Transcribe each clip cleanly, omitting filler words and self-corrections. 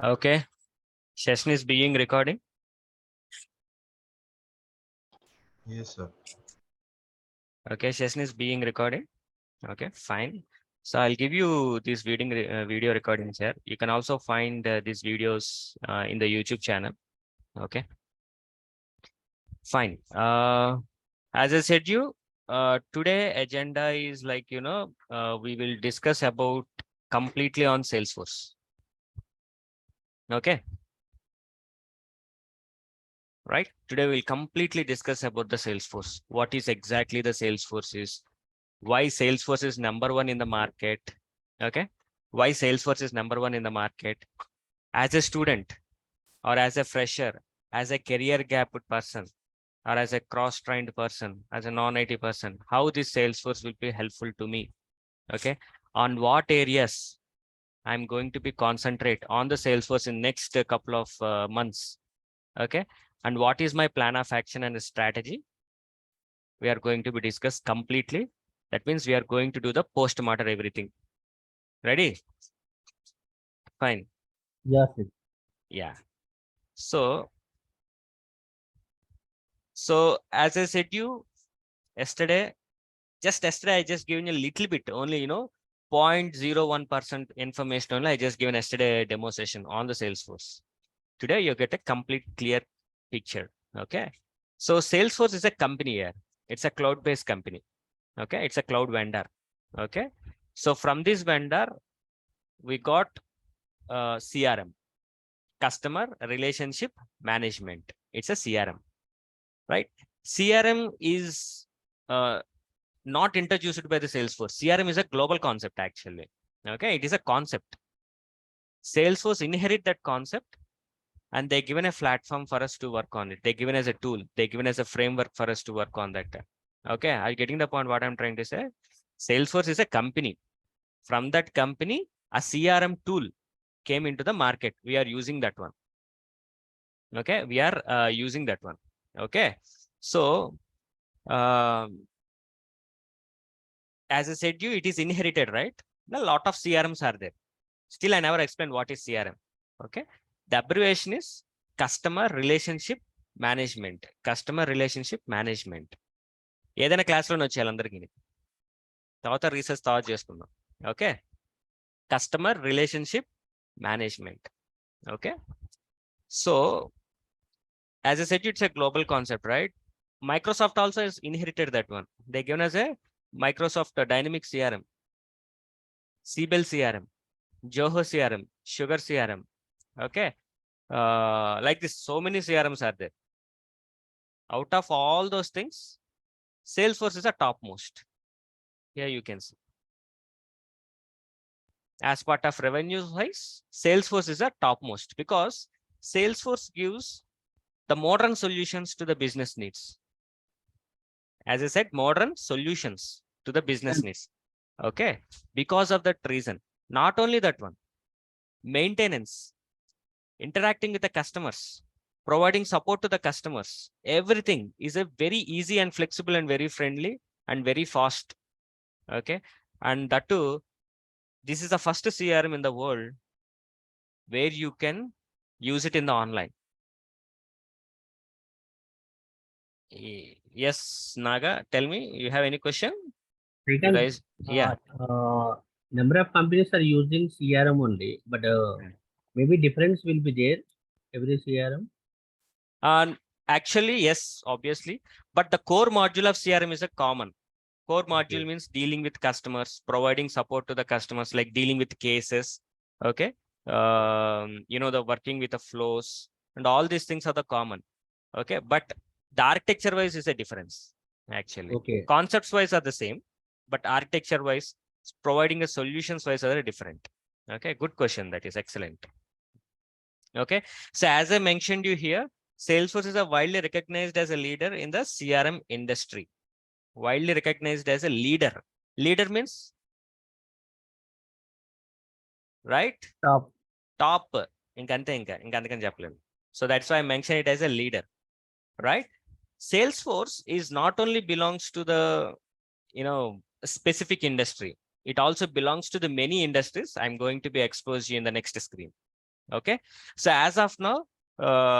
Okay. Session is being recording. Yes, sir. Okay. Session is being recorded. Okay, fine. So I'll give you this video recordings here. You can also find these videos in the YouTube channel. Okay, fine. As I said you, today agenda is like, we will discuss about completely on Salesforce. Okay. Right. Today we'll completely discuss about the Salesforce. What is exactly the Salesforce is, why Salesforce is number one in the market. Okay. Why Salesforce is number one in the market. As a student or as a fresher, as a career gap person, or as a cross-trained person, as a non-IT person, how this Salesforce will be helpful to me. Okay. On what areas I'm going to be concentrate on the Salesforce in next couple of months. Okay. And what is my plan of action and strategy? We are going to be discussed completely. That means we are going to do the post-mortem everything. Ready? Fine. Yes. Yeah. So as I said you yesterday, I just given a little bit, only 0.01% information only. I just given yesterday a demo session on the Salesforce. Today you get a complete clear picture. Okay. So Salesforce is a company here. It's a cloud-based company. Okay. It's a cloud vendor. Okay. So from this vendor, we got CRM, customer relationship management. It's a CRM, right? CRM is not introduced by the Salesforce. CRM is a global concept actually. Okay, it is a concept. Salesforce inherit that concept and they given a platform for us to work on it. They given as a tool. They given as a framework for us to work on that. Okay, are you getting the point what I'm trying to say? Salesforce is a company. From that company, a CRM tool came into the market. We are using that one. Okay, we are using that one. Okay, so as I said you, it is inherited, right? A lot of CRMs are there. Still, I never explained what is CRM. Okay, the abbreviation is customer relationship management. Customer relationship management. ఏదైనా క్లాస్లోనే వచ్చేయాలి అందరికీ తర్వాత research తర్వాత చేసుకుందాం. Okay, customer relationship management. Okay, so as I said, it's a global concept, right? Microsoft also has inherited that one. They given us a Microsoft Dynamics CRM, Siebel CRM, Joho CRM, Sugar CRM. Okay, like this, so many CRMs are there. Out of all those things, Salesforce is a topmost. Here you can see. As part of revenue wise, Salesforce is a topmost because Salesforce gives the modern solutions to the business needs. As I said, modern solutions to the business needs. Okay, because of that reason, not only that one, maintenance, interacting with the customers, providing support to the customers, everything is a very easy and flexible and very friendly and very fast. Okay, and that too, this is the first CRM in the world where you can use it in the online. Yes, Naga, tell me, you have any question? You guys, yeah. Number of companies are using CRM only, but maybe difference will be there every CRM. Actually, yes, obviously, but the core module of CRM is a common. Core module means dealing with customers, providing support to the customers, like dealing with cases. Okay, the working with the flows and all these things are the common. Okay, but the architecture wise is a difference actually. Okay. Concepts wise are the same, but architecture wise, providing a solutions wise are different. Okay, good question. That is excellent. Okay, so as I mentioned you here, Salesforce is a widely recognized as a leader in the CRM industry. Widely recognized as a leader. Leader means, right? Top. So that's why I mentioned it as a leader, right? Salesforce is not only belongs to the specific industry, it also belongs to the many industries. I'm going to be exposed you in the next screen. Okay. So as of now,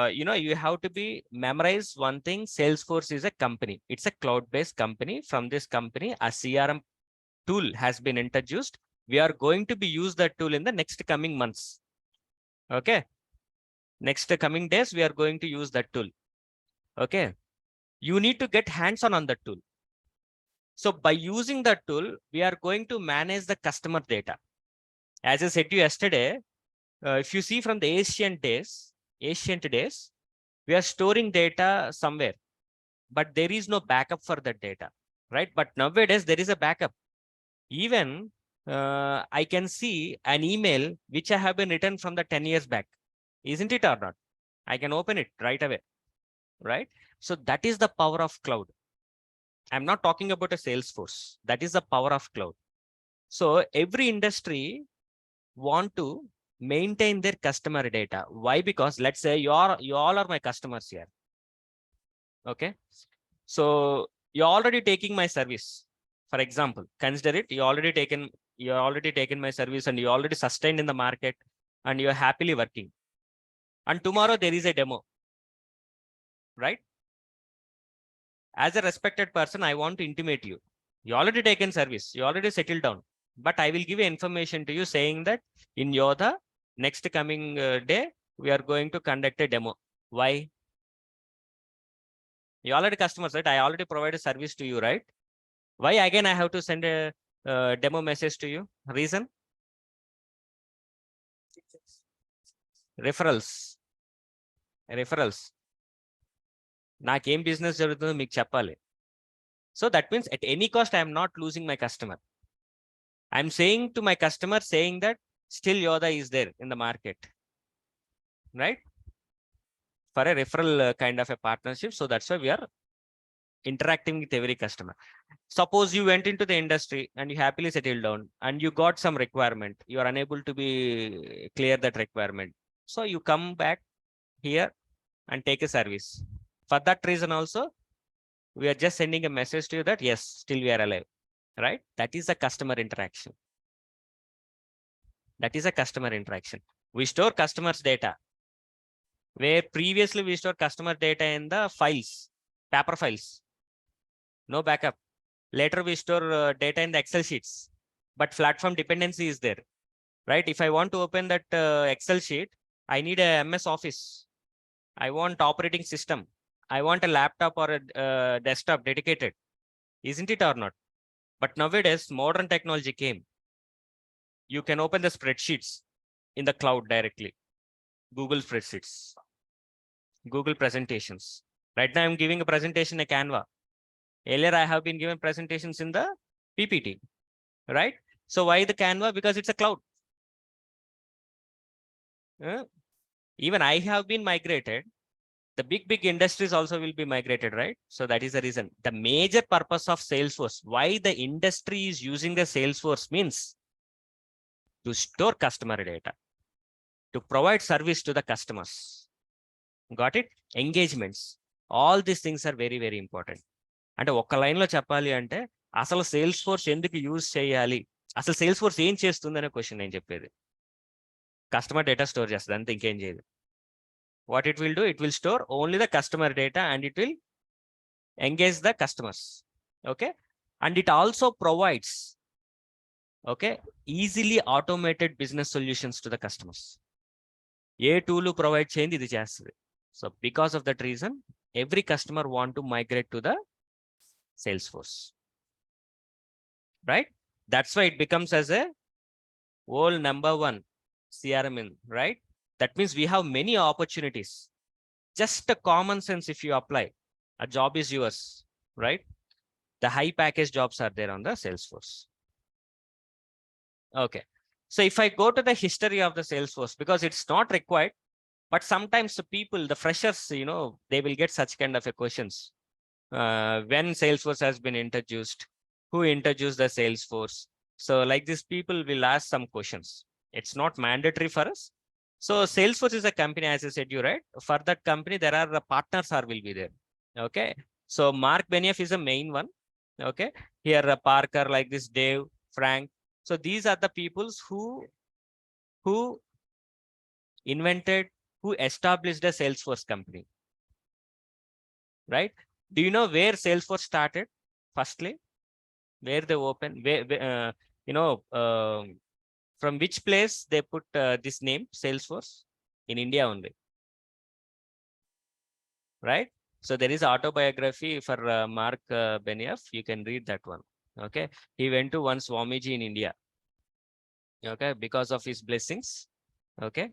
you have to be memorize one thing. Salesforce is a company. It's a cloud-based company. From this company, a CRM tool has been introduced. We are going to be use that tool in the next coming months. Okay. Next coming days, we are going to use that tool. Okay. You need to get hands-on on that tool. So by using that tool, we are going to manage the customer data. As I said to you yesterday, if you see from the ancient days, we are storing data somewhere, but there is no backup for that data, right? But nowadays there is a backup. Even I can see an email which I have been written from the 10 years back, isn't it or not? I can open it right away, right? So that is the power of cloud. I'm not talking about a Salesforce. That is the power of cloud. So every industry want to maintain their customer data. Why? Because let's say you all are my customers here. Okay. So you're already taking my service. For example, consider it. You're already taken my service and you already sustained in the market and you're happily working. And tomorrow there is a demo, right? As a respected person, I want to intimate you. You already taken service. You already settled down. But I will give information to you saying that in Yodha, next coming day, we are going to conduct a demo. Why? You already customers, right? I already provided service to you, right? Why again I have to send a demo message to you? Reason? Referrals. నాకేం business జరుగుతుందో మీకు చెప్పాలి. So that means at any cost, I am not losing my customer. I'm saying to my customer saying that still Yodha is there in the market, right? For a referral kind of a partnership. So that's why we are interacting with every customer. Suppose you went into the industry and you happily settled down and you got some requirement. You are unable to be clear that requirement. So you come back here and take a service. For that reason also, we are just sending a message to you that yes, still we are alive, right? That is a customer interaction. That is a customer interaction. We store customers data where previously we store customer data in the files, paper files, no backup. Later we store data in the Excel sheets, but platform dependency is there, right? If I want to open that Excel sheet, I need a MS Office. I want operating system. I want a laptop or a desktop dedicated, isn't it or not? But nowadays, modern technology came. You can open the spreadsheets in the cloud directly. Google spreadsheets, Google presentations. Right now, I'm giving a presentation in Canva. Earlier, I have been given presentations in the PPT, right? So why the Canva? Because it's a cloud. Even I have been migrated. The big industries also will be migrated, right? So that is the reason. The major purpose of Salesforce, why the industry is using the Salesforce means to store customer data, to provide service to the customers. Got it? Engagements. All these things are very, very important. అంటే ఒక్క line లో చెప్పాలి అంటే అసలు sales force ఎందుకు use చేయాలి, అసలు sales force ఏం చేస్తుంది అనే క్వశ్చన్ నేను చెప్పేది. కస్టమర్ డేటా స్టోర్ చేస్తుంది, అంతే, ఇంకేం చేయదు. What it will do, it will store only the customer data and it will engage the customers. Okay. And it also provides, okay, easily automated business solutions to the customers. A tool provide చేయండి ఇది చేస్తుంది. So because of that reason every customer want to migrate to the Salesforce, right? That's why it becomes as a whole number one CRM in, right? That means we have many opportunities. Just a common sense, if you apply, a job is yours, right? The high package jobs are there on the Salesforce. Okay. So if I go to the history of the Salesforce, because it's not required, but sometimes the people, the freshers, they will get such kind of a questions. When Salesforce has been introduced, who introduced the Salesforce? So like this, people will ask some questions. It's not mandatory for us. So Salesforce is a company, as I said, you right. For that company, there are partners will be there. Okay. So Mark Benioff is a main one. Okay. Here Parker, like this, Dave, Frank. So these are the peoples who invented, who established a Salesforce company, right? Do you know where Salesforce started? Firstly, where they opened, from which place they put this name Salesforce? In India only, right? So there is autobiography for Mark Benioff. You can read that one. Okay, he went to one Swamiji in India. Okay, because of his blessings. Okay,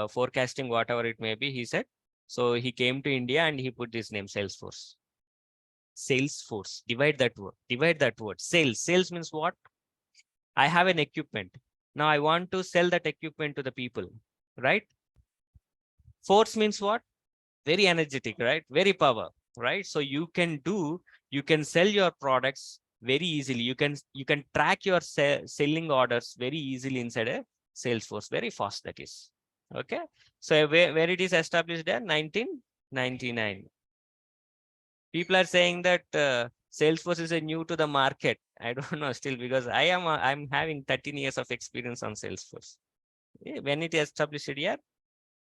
forecasting whatever it may be, he said. So he came to India and he put this name Salesforce. Salesforce. Divide that word. Divide that word. Sales. Sales means what? I have an equipment. Now I want to sell that equipment to the people, right? Force means what? Very energetic, right? Very power, right? So you can sell your products very easily. You can track your selling orders very easily inside a Salesforce, very fast that is. Okay. So where it is established there, 1999. People are saying that Salesforce is a new to the market. I don't know still, because I'm having 13 years of experience on Salesforce. When it is established here,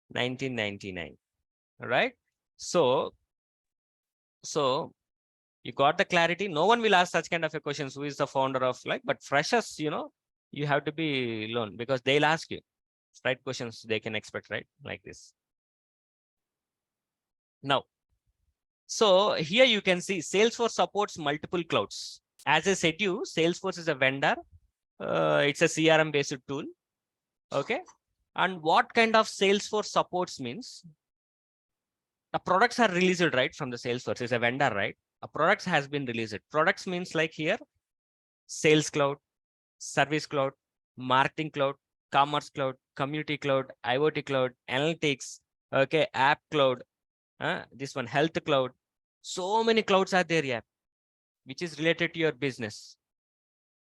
1999. Right? So you got the clarity. No one will ask such kind of a questions. Who is the founder of but freshers, you have to be learned, because they'll ask you right questions. They can expect, right? Like this. Now, so here you can see Salesforce supports multiple clouds. As I said you, Salesforce is a vendor. It's a CRM based tool. Okay. And what kind of Salesforce supports means the products are released right from the Salesforce. Is a vendor, right? A products has been released. Products means like here, Sales Cloud, Service Cloud, Marketing Cloud, Commerce Cloud, Community Cloud, IoT Cloud, Analytics, okay, App Cloud, this one, Health Cloud. So many clouds are there here, which is related to your business.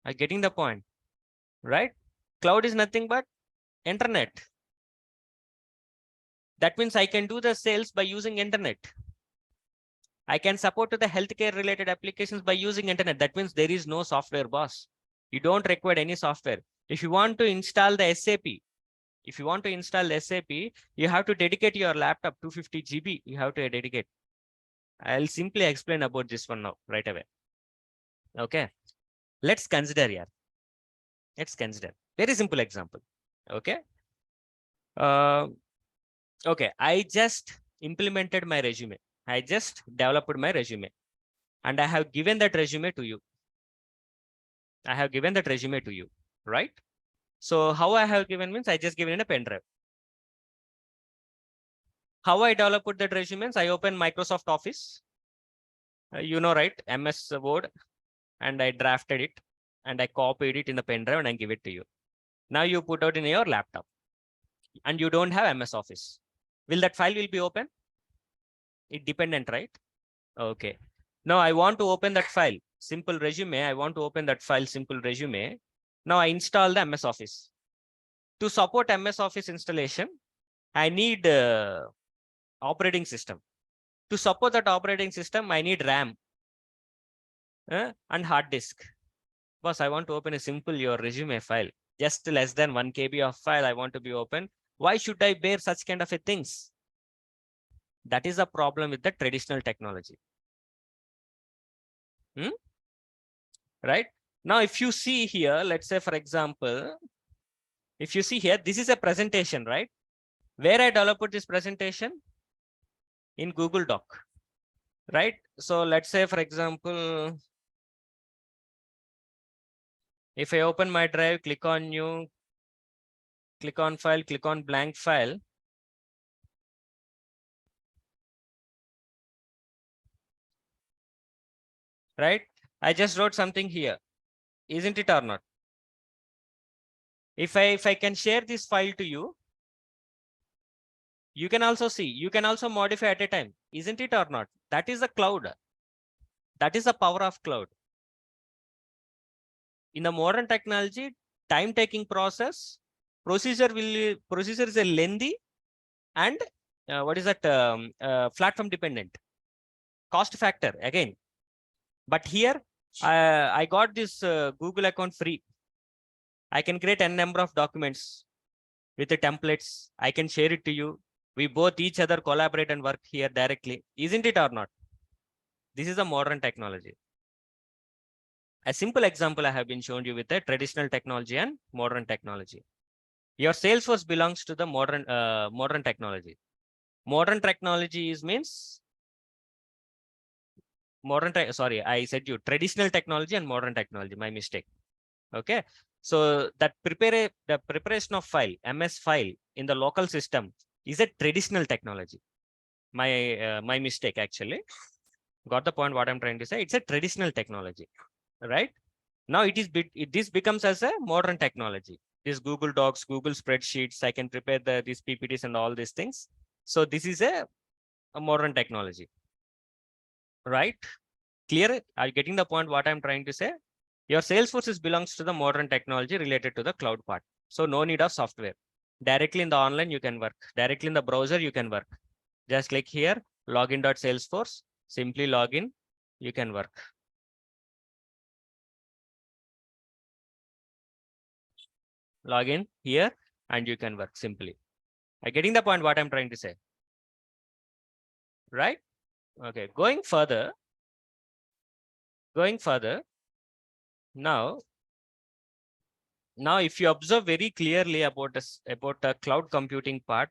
Are you getting the point? Right? Cloud is nothing but internet. That means I can do the sales by using internet. I can support to the healthcare related applications by using internet. That means there is no software, boss. You don't require any software. If you want to install the SAP, you have to dedicate your laptop 250 GB. You have to dedicate. I'll simply explain about this one now, right away. Okay. Let's consider here. Let's consider very simple example. Okay. Okay. I just implemented my resume. I just developed my resume and I have given that resume to you. Right? So how I have given means I just given in a pen drive. How I developed that resume means I open Microsoft Office, right? MS Word, and I drafted it and I copied it in the pen drive and I give it to you. Now you put out in your laptop and you don't have MS Office. Will that file will be open? It dependent, right? Okay. Now I want to open that file, simple resume. I want to open that file, simple resume. Now I install the MS Office. To support MS Office installation, I need operating system. To support that operating system, I need RAM and hard disk. Boss, I want to open a simple your resume file, just less than 1 KB of file I want to be open. Why should I bear such kind of a things? That is a problem with the traditional technology. Right? Now, if you see here, let's say, for example, if you see here, this is a presentation, right? Where I developed this presentation? In Google Doc, right? So let's say, for example, if I open my drive, click on new, click on file, click on blank file. Right? I just wrote something here. Isn't it or not? If I can share this file to you, you can also see, you can also modify at a time. Isn't it or not? That is the cloud. That is the power of cloud. In the modern technology, time taking process, procedure is a lengthy and what is that? Platform dependent. Cost factor again. But here, I got this Google account free. I can create n number of documents. with the templates. I can share it to you. We both each other collaborate and work here directly. Isn't it or not? This is a modern technology. A simple example I have been shown you with the traditional technology and modern technology. Your Salesforce belongs to the modern technology. Modern technology is means sorry, I said you traditional technology and modern technology. My mistake. Okay. So that the preparation of file, MS file in the local system is a traditional technology. My mistake actually. Got the point what I'm trying to say? It's a traditional technology, right? Now this becomes as a modern technology. This Google Docs, Google spreadsheets, I can prepare these PPTs and all these things. So this is a modern technology, right? Clear? Are you getting the point what I'm trying to say? Your Salesforce belongs to the modern technology related to the cloud part. So no need of software. Directly in the online, you can work. Directly in the browser, you can work. Just click here, login.salesforce, simply login, you can work. Login here and you can work simply. Are you getting the point what I'm trying to say? Right? Okay, going further, now if you observe very clearly about the cloud computing part,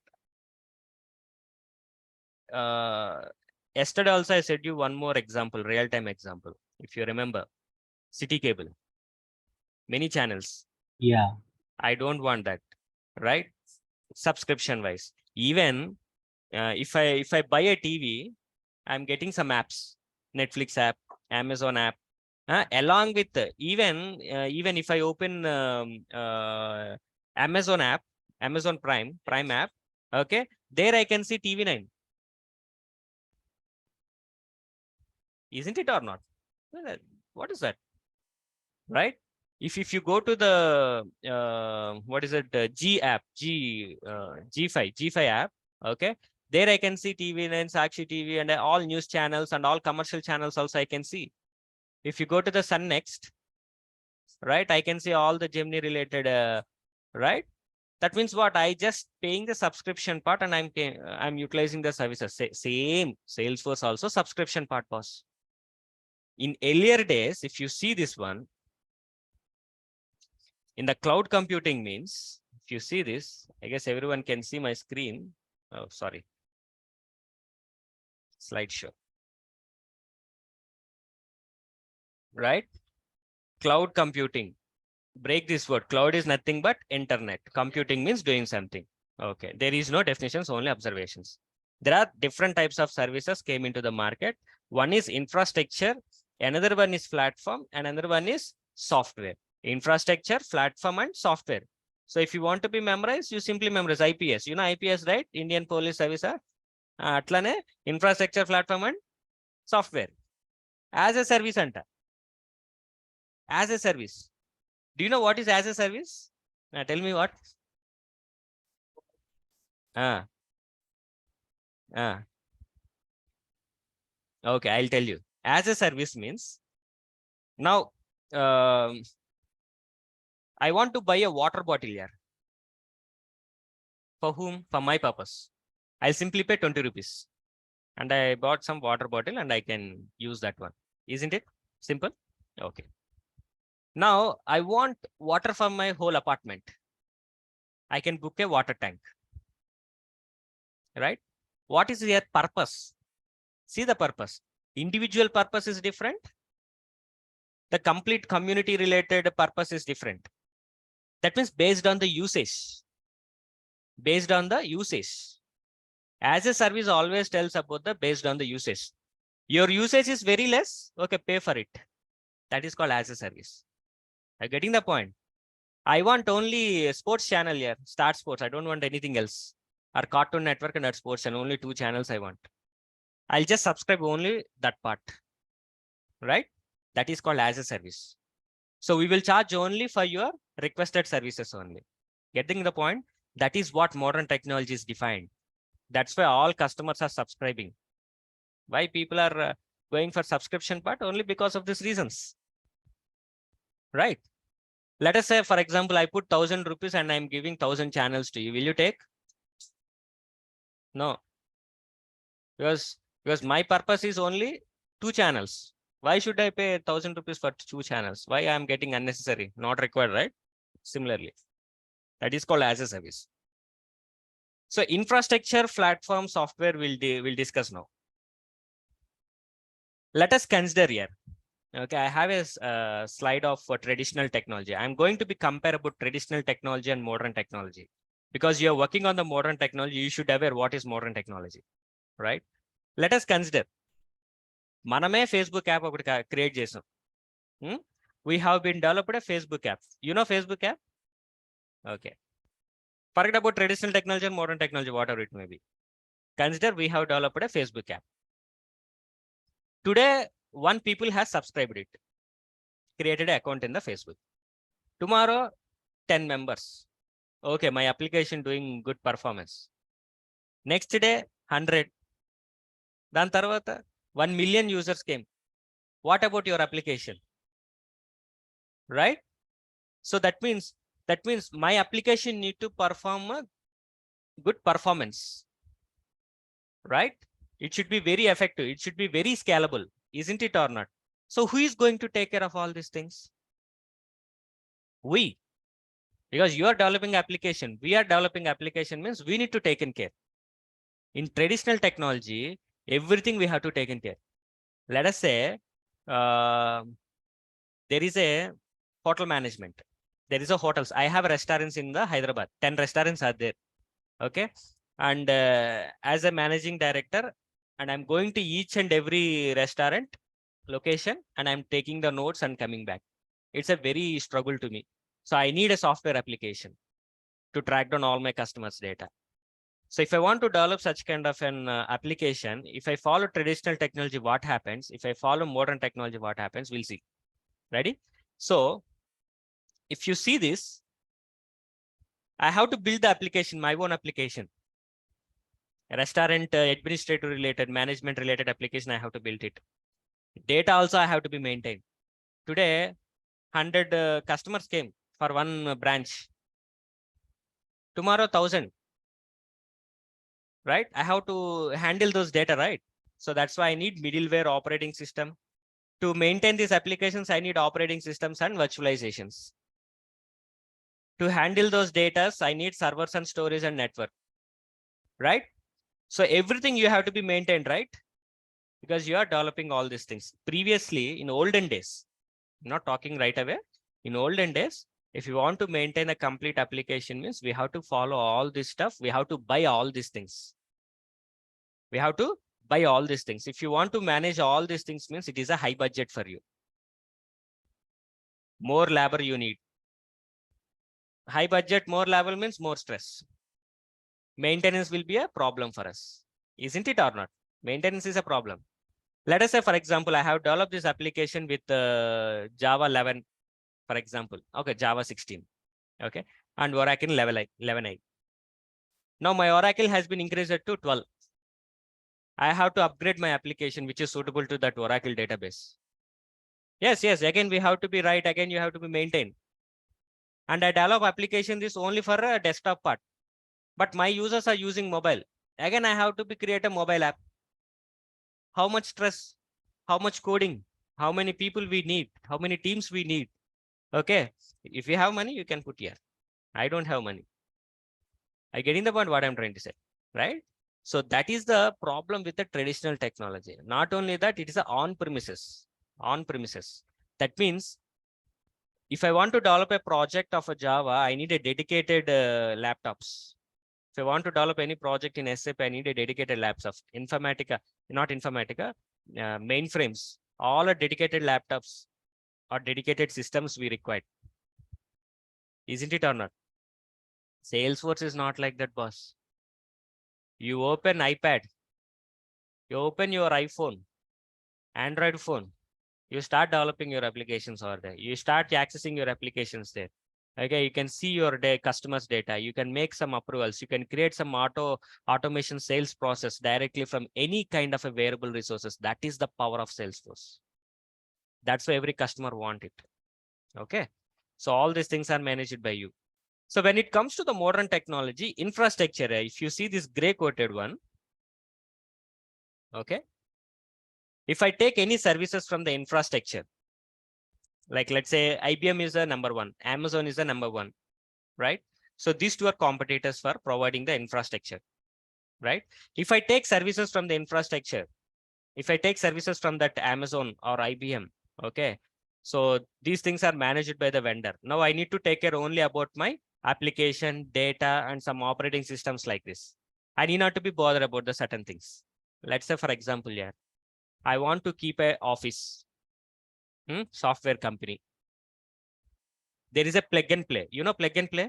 yesterday also I said you one more example, real-time example. If you remember, city cable, many channels. Yeah. I don't want that, right? Subscription wise, even if I buy a TV, I'm getting some apps, Netflix app, Amazon app, along with even if I open Amazon app, Amazon Prime app, okay, there I can see TV9. Isn't it or not? What is that? Right? If you go to the what is it, G5 app, okay, there I can see TV9, Sakshi TV, and all news channels and all commercial channels also I can see. If you go to the Sun Next, right, I can see all the Gemini related, right? That means what? I just paying the subscription part and I'm utilizing the services. Same Salesforce also subscription part was. In earlier days, if you see this one, in the cloud computing means, if you see this, I guess everyone can see my screen. Oh, sorry. Slideshow. Right? Cloud computing. Break this word. Cloud is nothing but internet. Computing means doing something. Okay. There is no definitions, only observations. There are different types of services came into the market. One is infrastructure. Another one is platform. And another one is software. Infrastructure, platform, and software. So if you want to be memorized, you simply memorize IPS. You know IPS, right? Indian Police Service. Atlane infrastructure, platform, and software. As a service anta. As a service. Do you know what is as a service? Tell me what. Okay, I'll tell you. As a service means, now I want to buy a water bottle here. For whom? For my purpose. I'll simply pay 20 rupees. And I bought some water bottle and I can use that one. Isn't it? Simple? Okay. Now I want water for my whole apartment. I can book a water tank. Right? What is your purpose? See the purpose. Individual purpose is different. The complete community related purpose is different. That means based on the usage. Based on the usage. As a service always tells about the based on the usage. Your usage is very less. Okay, pay for it. That is called as a service. Are you getting the point? I want only a sports channel here. Star Sports. I don't want anything else. Or Cartoon Network and Sports and only 2 channels I want. I'll just subscribe only that part. Right? That is called as a service. So we will charge only for your requested services only. Getting the point? That is what modern technology is defined. That's why all customers are subscribing. Why people are going for subscription part? Only because of these reasons. Right? Let us say, for example, I put 1,000 rupees and I'm giving 1,000 channels to you. Will you take? No. Because my purpose is only 2 channels. Why should I pay 1,000 rupees for 2 channels? Why I am getting unnecessary, not required, right? Similarly, that is called as a service. So infrastructure, platform, software we'll discuss now. Let us consider here. Okay, I have a slide of traditional technology. I'm going to be compare about traditional technology and modern technology. Because you're working on the modern technology, you should aware what is modern technology, right? Let us consider. Maname Facebook app create చేసాం. We have been developed a Facebook app. You know Facebook app? Okay. Forget about traditional technology and modern technology, whatever it may be. Consider we have developed a Facebook app. Today, 1 people has subscribed it, created an account in the Facebook. Tomorrow, 10 members. Okay, my application doing good performance. Next day, 100. Then tarvata 1 million users came. What about your application? Right? So that means my application need to perform a good performance. Right? It should be very effective. It should be very scalable, isn't it or not? So who is going to take care of all these things? We. Because you are developing application, we are developing application means we need to take in care. In traditional technology, everything we have to take in care. Let us say there is a hotel management. There is a hotels. I have restaurants in the Hyderabad. 10 restaurants are there. Okay. And as a managing director, and I'm going to each and every restaurant location and I'm taking the notes and coming back. It's a very struggle to me. So I need a software application to track down all my customers' data. So if I want to develop such kind of an application, if I follow traditional technology, what happens? If I follow modern technology, what happens? We'll see. Ready? So if you see this, I have to build the application, my own application. A restaurant administrative related, management related application, I have to build it. Data also I have to be maintained. Today, 100 customers came for 1 branch. Tomorrow, 1,000. Right? I have to handle those data, right? So that's why I need middleware operating system. To maintain these applications, I need operating systems and virtualizations. To handle those data, I need servers and storage and network. Right? So everything you have to be maintained, right? Because you are developing all these things. Previously, in olden days, I'm not talking right away. In olden days, if you want to maintain a complete application, means we have to follow all this stuff. We have to buy all these things. We have to buy all these things. If you want to manage all these things, means it is a high budget for you. More labor you need. High budget, more labor means more stress. Maintenance will be a problem for us. Isn't it or not? Maintenance is a problem. Let us say, for example, I have developed this application with Java 11, for example. Okay, Java 16. Okay, and Oracle 11i. Now my Oracle has been increased to 12. I have to upgrade my application, which is suitable to that Oracle database. Yes. Again, we have to be right. Again, you have to be maintained. And I develop application this only for a desktop part. But my users are using mobile. Again, I have to be create a mobile app. How much stress? How much coding? How many people we need? How many teams we need? Okay. If you have money, you can put here. I don't have money. I getting the point what I'm trying to say, right? So that is the problem with the traditional technology. Not only that, it is on premises. On premises. That means if I want to develop a project of a Java, I need a dedicated laptops. If I want to develop any project in SAP, I need a dedicated labs of Informatica, not Informatica, mainframes. All are dedicated laptops or dedicated systems we require. Isn't it or not? Salesforce is not like that, boss. You open iPad, you open your iPhone, Android phone, you start developing your applications over there. You start accessing your applications there. Okay, you can see your customers' data. You can make some approvals. You can create some automation sales process directly from any kind of a variable resources. That is the power of Salesforce. That's why every customer want it. Okay. So all these things are managed by you. So when it comes to the modern technology, infrastructure, if you see this gray coated one, okay. If I take any services from the infrastructure, like let's say IBM is the number one, Amazon is the number one, right? So these two are competitors for providing the infrastructure, right? If I take services from the infrastructure, if I take services from that Amazon or IBM, okay, so these things are managed by the vendor. Now I need to take care only about my application, data, and some operating systems like this. I need not to be bothered about the certain things. Let's say, for example, yeah, I want to keep a office, software company. There is a plug and play. You know plug and play?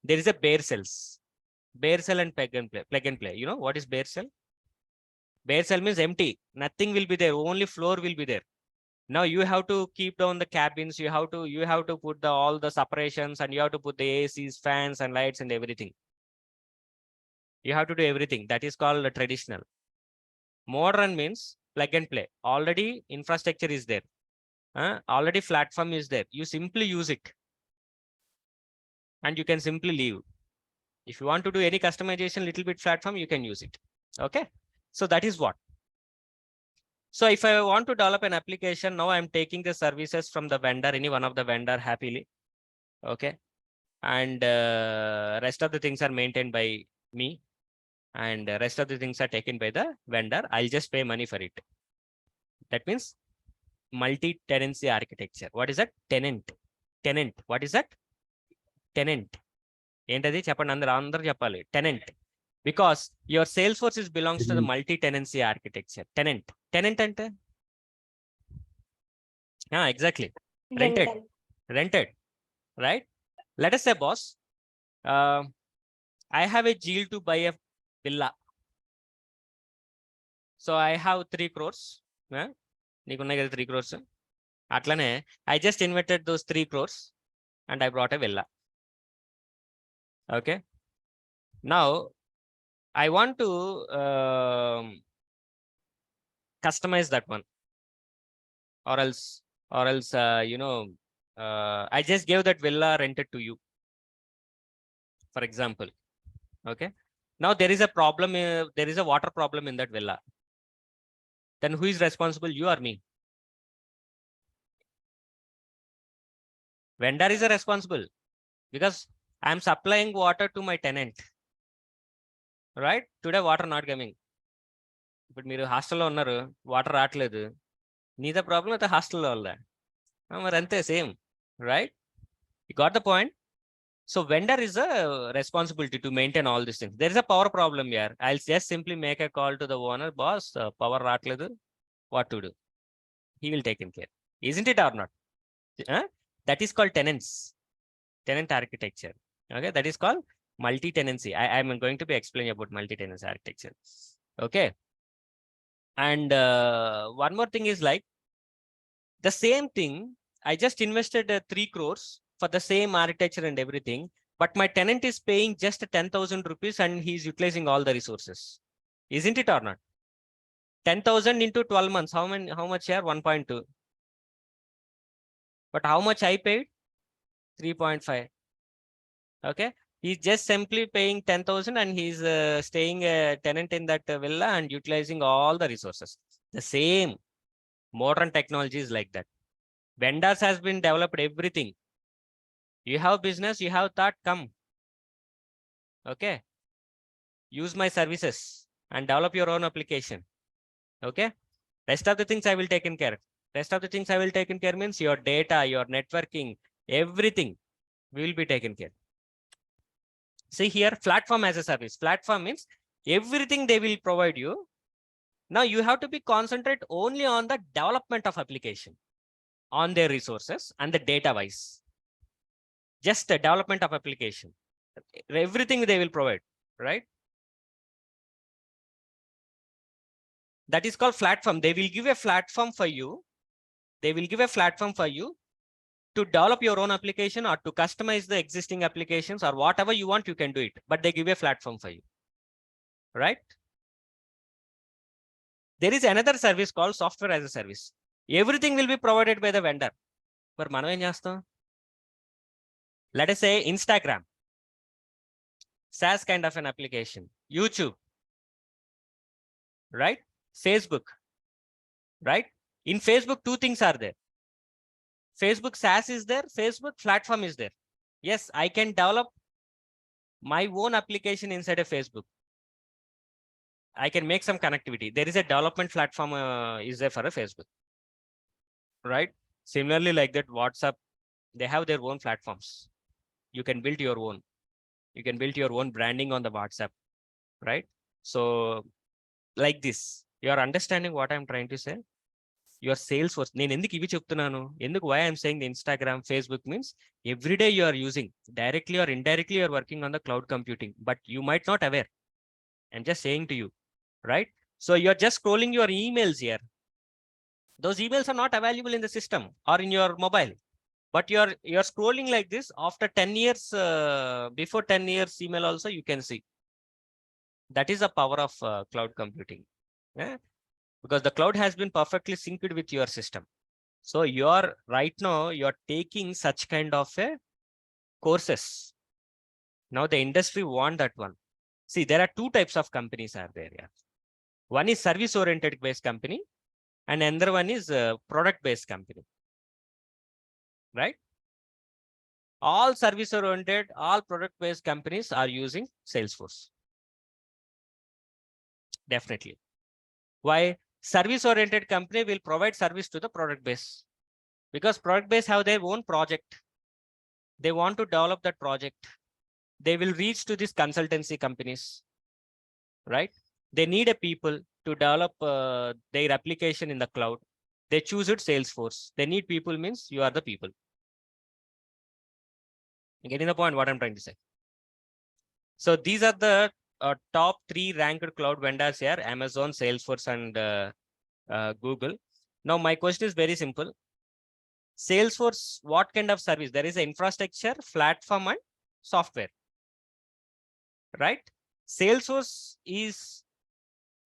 There is a bare cells. Bare cell and plug and play. Plug and play. You know what is bare cell? Bare cell means empty. Nothing will be there. Only floor will be there. Now you have to keep down the cabins. You have to put the all the separations, and you have to put the ACs, fans, and lights and everything. You have to do everything. That is called traditional. Modern means plug and play. Already infrastructure is there. Already platform is there. You simply use it, and you can simply leave. If you want to do any customization, little bit platform, you can use it. Okay. So that is what. So if I want to develop an application, now I'm taking the services from the vendor, any one of the vendor happily. Okay. And rest of the things are maintained by me. And rest of the things are taken by the vendor. I'll just pay money for it. That means multi-tenancy architecture. What is that? Tenant. Tenant. What is that? Tenant. ఏంటది చెప్పండి అందరూ చెప్పాలి tenant. Because your Salesforce belongs to the multi-tenancy architecture. Tenant ante? Yeah, exactly. Rented, right? Let us say, boss, I have a deal to buy a villa. So I have 3 crores. నీకున్నాయి కదా 3 crores. అట్లనే I just invested those 3 crores and I brought a villa. Okay. Now I want to customize that one, or else I just gave that villa rented to you, for example. Okay. Now there is a problem. There is a water problem in that villa. Then who is responsible? You or me? Vendor is responsible because I am supplying water to my tenant. Right? Today water not coming. But మీరు హాస్టల్లో ఉన్నారు, water రావట్లేదు. నీదే problem అయితే హాస్టల్లో వాళ్ళ మరి అంతే same, right? You got the point? So vendor is a responsibility to maintain all these things. There is a power problem here. I'll just simply make a call to the owner, boss, power రావట్లేదు, what to do? He will take care. Isn't it or not? That is called tenant architecture. Okay, that is called multi-tenancy. I am going to be explaining about multi-tenancy architecture. Okay. And one more thing is like the same thing. I just invested 3 crores for the same architecture and everything, but my tenant is paying just 10,000 rupees and he's utilizing all the resources. Isn't it or not? 10,000 into 12 months. How much here? 1.2. But how much I paid? 3.5. Okay. He's just simply paying 10,000 and he's staying a tenant in that villa and utilizing all the resources. The same modern technology is like that. Vendors has been developed everything. You have business, you have thought, come. Okay. Use my services and develop your own application. Okay. Rest of the things I will take in care. Rest of the things I will take in care means your data, your networking, everything will be taken care. See here, platform as a service. Platform means everything they will provide you. Now you have to be concentrate only on the development of application, on their resources and the data wise. Just the development of application. Everything they will provide, right? That is called platform. They will give a platform for you. They will give a platform for you to develop your own application or to customize the existing applications or whatever you want, you can do it. But they give a platform for you, right? There is another service called software as a service. Everything will be provided by the vendor. మరి మనం ఏం చేస్తాం? Let us say Instagram, SaaS kind of an application, YouTube, right? Facebook, right? In Facebook, two things are there. Facebook SaaS is there, Facebook platform is there. Yes, I can develop my own application inside a Facebook. I can make some connectivity. There is a development platform is there for a Facebook, right? Similarly, like that, WhatsApp, they have their own platforms. You can build your own. You can build your own branding on the WhatsApp, right? So like this, you are understanding what I'm trying to say? Your Salesforce. నేను ఎందుకు ఇవి చెప్తున్నాను? ఎందుకు why I'm saying the Instagram, Facebook means every day you are using, directly or indirectly you are working on the cloud computing, but you might not aware. I'm just saying to you, right? So you're just scrolling your emails here. Those emails are not available in the system or in your mobile, but you're scrolling like this. After 10 years, before 10 years email also you can see. That is the power of cloud computing. Yeah? Because the cloud has been perfectly synced with your system. So you're right now, you're taking such kind of a courses. Now the industry want that one. See, there are two types of companies are there. Yeah. One is service oriented based company and another one is product based company, right? All service oriented, all product based companies are using Salesforce. Definitely. Why? Service oriented company will provide service to the product base, because product base have their own project. They want to develop that project. They will reach to these consultancy companies, right? They need a people to develop their application in the cloud. They choose it Salesforce. They need people means you are the people. You getting the point what I'm trying to say? So these are the top 3 ranked cloud vendors here: Amazon, Salesforce, and Google. Now my question is very simple. Salesforce, what kind of service? There is an infrastructure, platform, and software, right? Salesforce is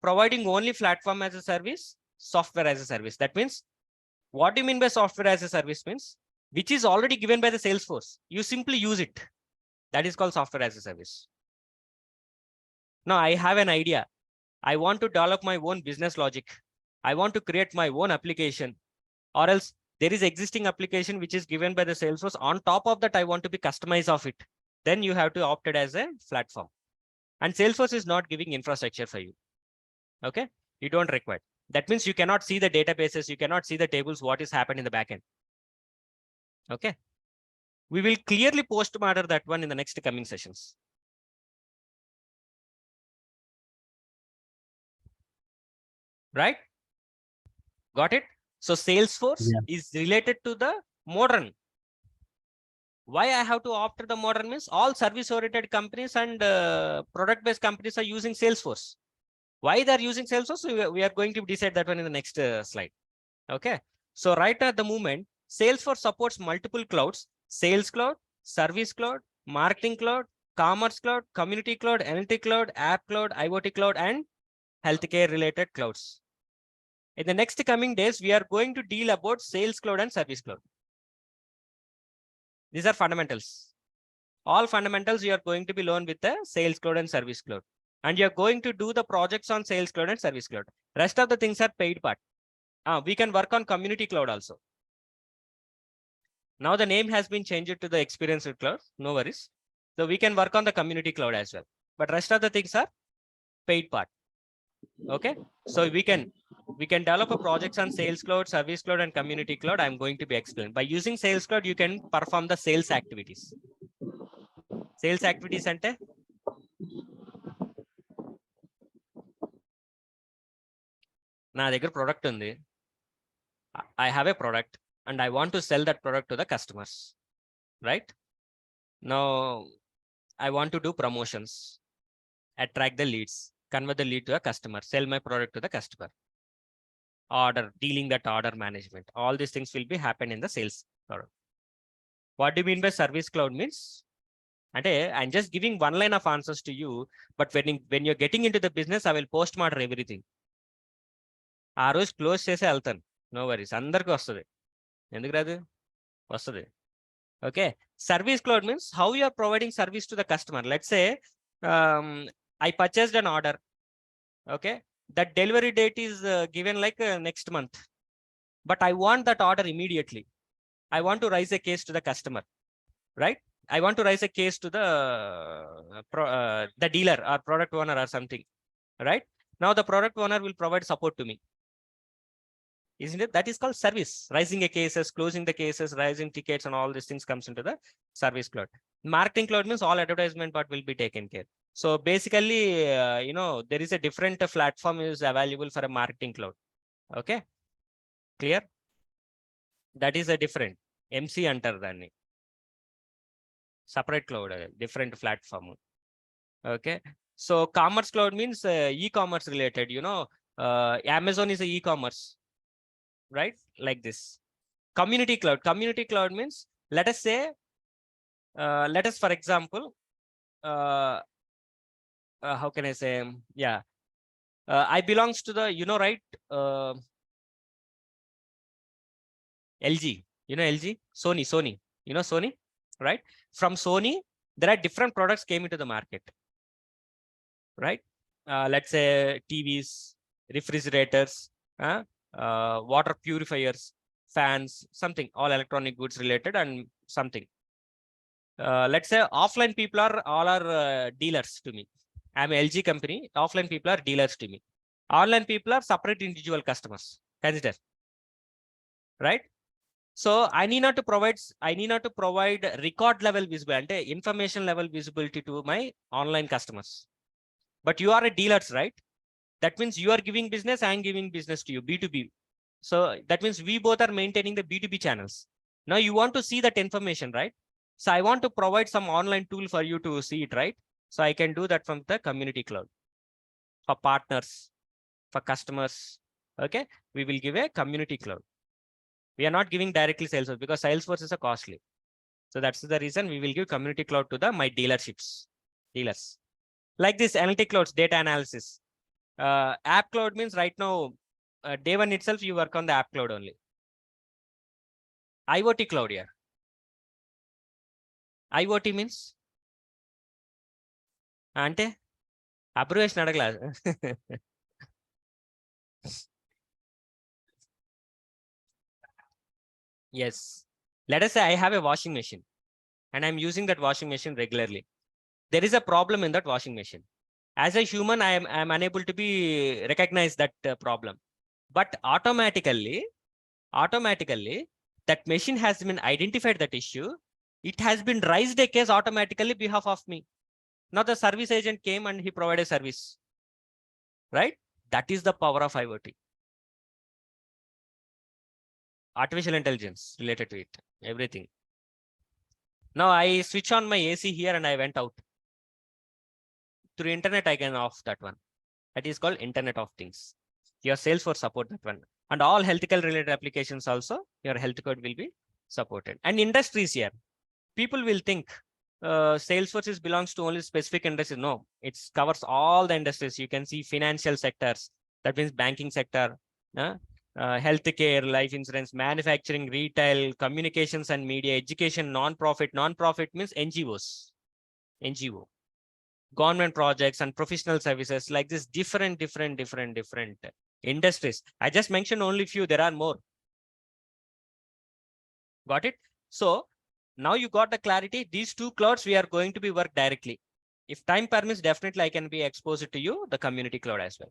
providing only platform as a service, software as a service. That means, what do you mean by software as a service? Means which is already given by the Salesforce. You simply use it. That is called software as a service. Now I have an idea. I want to develop my own business logic. I want to create my own application, or else there is existing application which is given by the Salesforce. On top of that, I want to be customized of it. Then you have to opt it as a platform. And Salesforce is not giving infrastructure for you. Okay, you don't require. That means you cannot see the databases, you cannot see the tables, what is happening in the backend. Okay, we will clearly post-matter that one in the next coming sessions. Right? Got it? So Salesforce is related to the modern. Why I have to opt the modern means all service-oriented companies and product-based companies are using Salesforce. Why they are using Salesforce? We are going to decide that one in the next slide. Okay. So right at the moment, Salesforce supports multiple clouds: Sales Cloud, Service Cloud, Marketing Cloud, Commerce Cloud, Community Cloud, Analytics Cloud, App Cloud, IoT Cloud, and healthcare related clouds. In the next coming days, we are going to deal about Sales Cloud and Service Cloud. These are fundamentals. All fundamentals you are going to be learned with the Sales Cloud and Service Cloud. And you are going to do the projects on Sales Cloud and Service Cloud. Rest of the things are paid part. We can work on Community Cloud also. Now the name has been changed to the Experience Cloud. No worries. So we can work on the Community Cloud as well. But rest of the things are paid part. Okay. So we can develop a projects on Sales Cloud, Service Cloud, and Community Cloud. I'm going to be explained. By using Sales Cloud, you can perform the sales activities. Sales activities ante నా దగ్గర product ఉంది. I have a product and I want to sell that product to the customers, right? Now I want to do promotions, attract the leads, convert the lead to a customer, sell my product to the customer, order, dealing that order management. All these things will be happen in the sales cloud. What do you mean by Service Cloud means? And I'm just giving one line of answers to you, but when you're getting into the business, I will post-mortem everything. ఆ రోజు close చేసే వెళ్తాను. No worries, అందరికీ వస్తుంది. ఎందుకు రాదు? Vasudhi. Okay. Service cloud means how you are providing service to the customer. Let's say I purchased an order. Okay. That delivery date is given like next month. But I want that order immediately. I want to raise a case to the customer, right? I want to raise a case to the dealer or product owner or something, right? Now the product owner will provide support to me. Isn't it? That is called service. Raising a cases, closing the cases, raising tickets, and all these things comes into the service cloud. Marketing cloud means all advertisement part will be taken care. So basically, there is a different platform is available for a marketing cloud. Okay, clear? That is a different MC antar danni. Separate cloud, different platform. Okay, so commerce cloud means e-commerce related. Amazon is a e-commerce, right? Like this. Community cloud means, let us say, for example, how can I say? Yeah, I belongs to the, right? LG, LG, Sony, Sony, right? From Sony, there are different products came into the market, right? Let's say TVs, refrigerators, water purifiers, fans, something, all electronic goods related and something. Let's say offline people are all are dealers to me. I'm a LG company. Offline people are dealers to me. Online people are separate individual customers. Consider, right? So I need not to provide record level visibility, information level visibility to my online customers. But you are a dealers, right? That means you are giving business, I'm giving business to you, B2B. So that means we both are maintaining the B2B channels. Now you want to see that information, right? So I want to provide some online tool for you to see it, right? So I can do that from the community cloud. For partners, for customers, okay? We will give a community cloud. We are not giving directly Salesforce because Salesforce is a costly. So that's the reason we will give community cloud to my dealers. Like this analytic clouds, data analysis. App cloud means right now, day one itself, you work on the app cloud only. IoT cloud here. IoT means? Ante? Abbreviation adagala. Yes. Let us say I have a washing machine and I'm using that washing machine regularly. There is a problem in that washing machine. As a human, I am unable to be recognize that problem. But automatically, that machine has been identified that issue. It has been raised a case automatically behalf of me. Now the service agent came and he provided service, right? That is the power of IoT. Artificial intelligence related to it, everything. Now I switch on my AC here and I went out. Through internet, I can off that one. That is called Internet of Things. Your Salesforce support that one. And all healthcare related applications also, your health code will be supported. And industries here. People will think Salesforce belongs to only specific industries. No, it covers all the industries. You can see financial sectors. That means banking sector, healthcare, life insurance, manufacturing, retail, communications and media, education, non-profit. Non-profit means NGOs. NGO. Government projects and professional services, like this, different industries. I just mentioned only few, there are more. Got it? So now you got the clarity. These two clouds, we are going to be work directly. If time permits, definitely I can be exposed to you, the community cloud as well.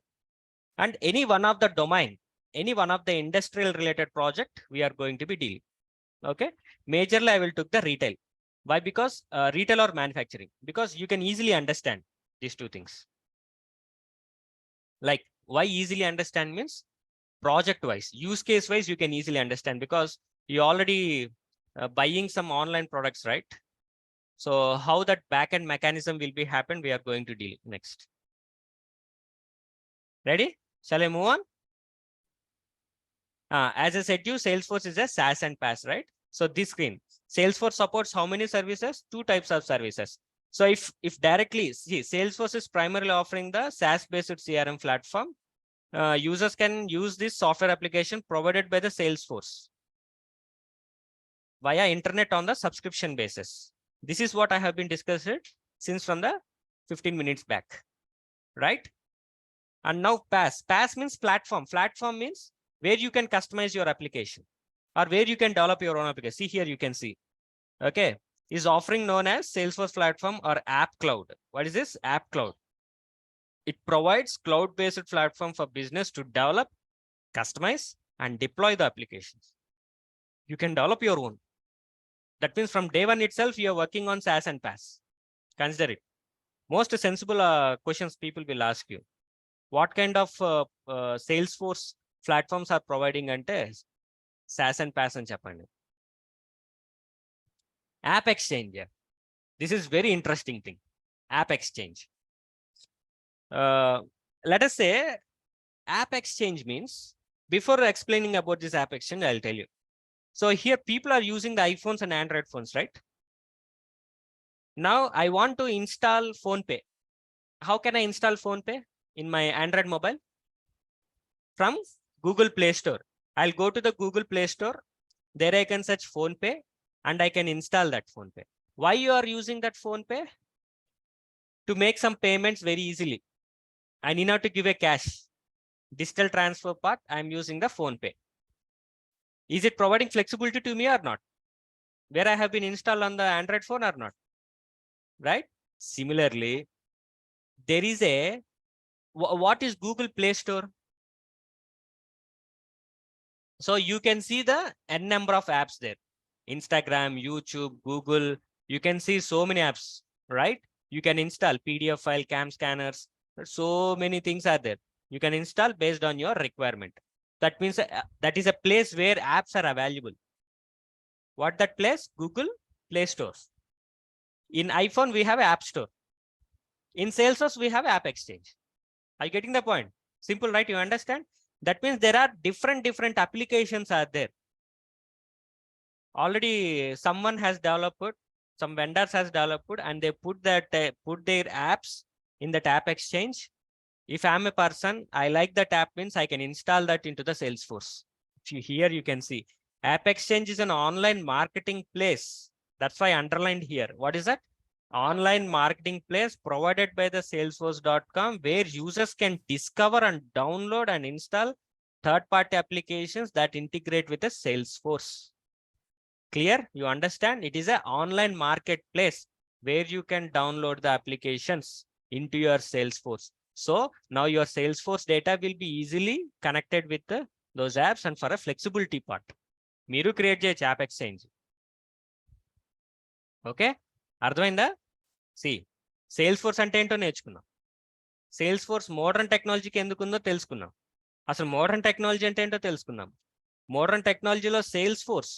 And any one of the domain, any one of the industrial related project, we are going to be dealing. Okay. Majorly, I will take the retail. Why? Because retail or manufacturing, because you can easily understand these two things. Like why easily understand means project wise, use case wise, you can easily understand because you already buying some online products, right? So how that backend mechanism will be happen, we are going to deal next. Ready? Shall I move on? As I said to you, Salesforce is a SaaS and PaaS, right? So this screen, Salesforce supports how many services? Two types of services. So if directly, see, Salesforce is primarily offering the SaaS-based CRM platform. Users can use this software application provided by the Salesforce. via internet on the subscription basis. This is what I have been discussed since from the 15 minutes back, right? And now PaaS. PaaS means platform. Platform means where you can customize your application or where you can develop your own application. See here, you can see, okay, is offering known as Salesforce platform or App Cloud. What is this? App Cloud. It provides cloud-based platform for business to develop, customize, and deploy the applications. You can develop your own. That means from day one itself, you are working on SaaS and PaaS. Consider it. Most sensible questions people will ask you. What kind of Salesforce platforms are providing ante SaaS and PaaS and Japan? App Exchange. This is very interesting thing. App Exchange. Let us say App Exchange means, before explaining about this App Exchange, I'll tell you. So here people are using the iPhones and Android phones, right? Now I want to install PhonePe. How can I install PhonePe in my Android mobile? From Google Play Store. I'll go to the Google Play Store. There I can search PhonePe and I can install that PhonePe. Why you are using that PhonePe? To make some payments very easily. I need not to give a cash. Digital transfer part, I'm using the PhonePe. Is it providing flexibility to me or not? Where I have been installed on the Android phone or not? Right? Similarly, there is a, what is Google Play Store? So you can see the n number of apps there. Instagram, YouTube, Google, you can see so many apps, right? You can install PDF file, cam scanners. So many things are there. You can install based on your requirement. That means that is a place where apps are available. What that place? Google Play Store. In iPhone, we have App Store. In Salesforce, we have App Exchange. Are you getting the point? Simple, right? You understand? That means there are different applications are there. Already someone has developed, some vendors has developed, and they put that put their apps in that App Exchange. If I'm a person, I like that app means I can install that into the Salesforce. Here you can see App Exchange is an online marketing place. That's why I underlined here. What is that? Online marketing place provided by the Salesforce.com, where users can discover and download and install third-party applications that integrate with the Salesforce. Clear? You understand? It is an online marketplace where you can download the applications into your Salesforce. So now your Salesforce data will be easily connected with those apps, and for a flexibility part. Miru create a app exchange. Okay? అర్థమైందా? See, Salesforce అంటే ఏంటో నేర్చుకున్నాం. Salesforce modern టెక్నాలజీకి ఎందుకుందో తెలుసుకున్నాం. అసలు modern technology అంటే ఏంటో తెలుసుకున్నాం. మోడర్న్ టెక్నాలజీలో Salesforce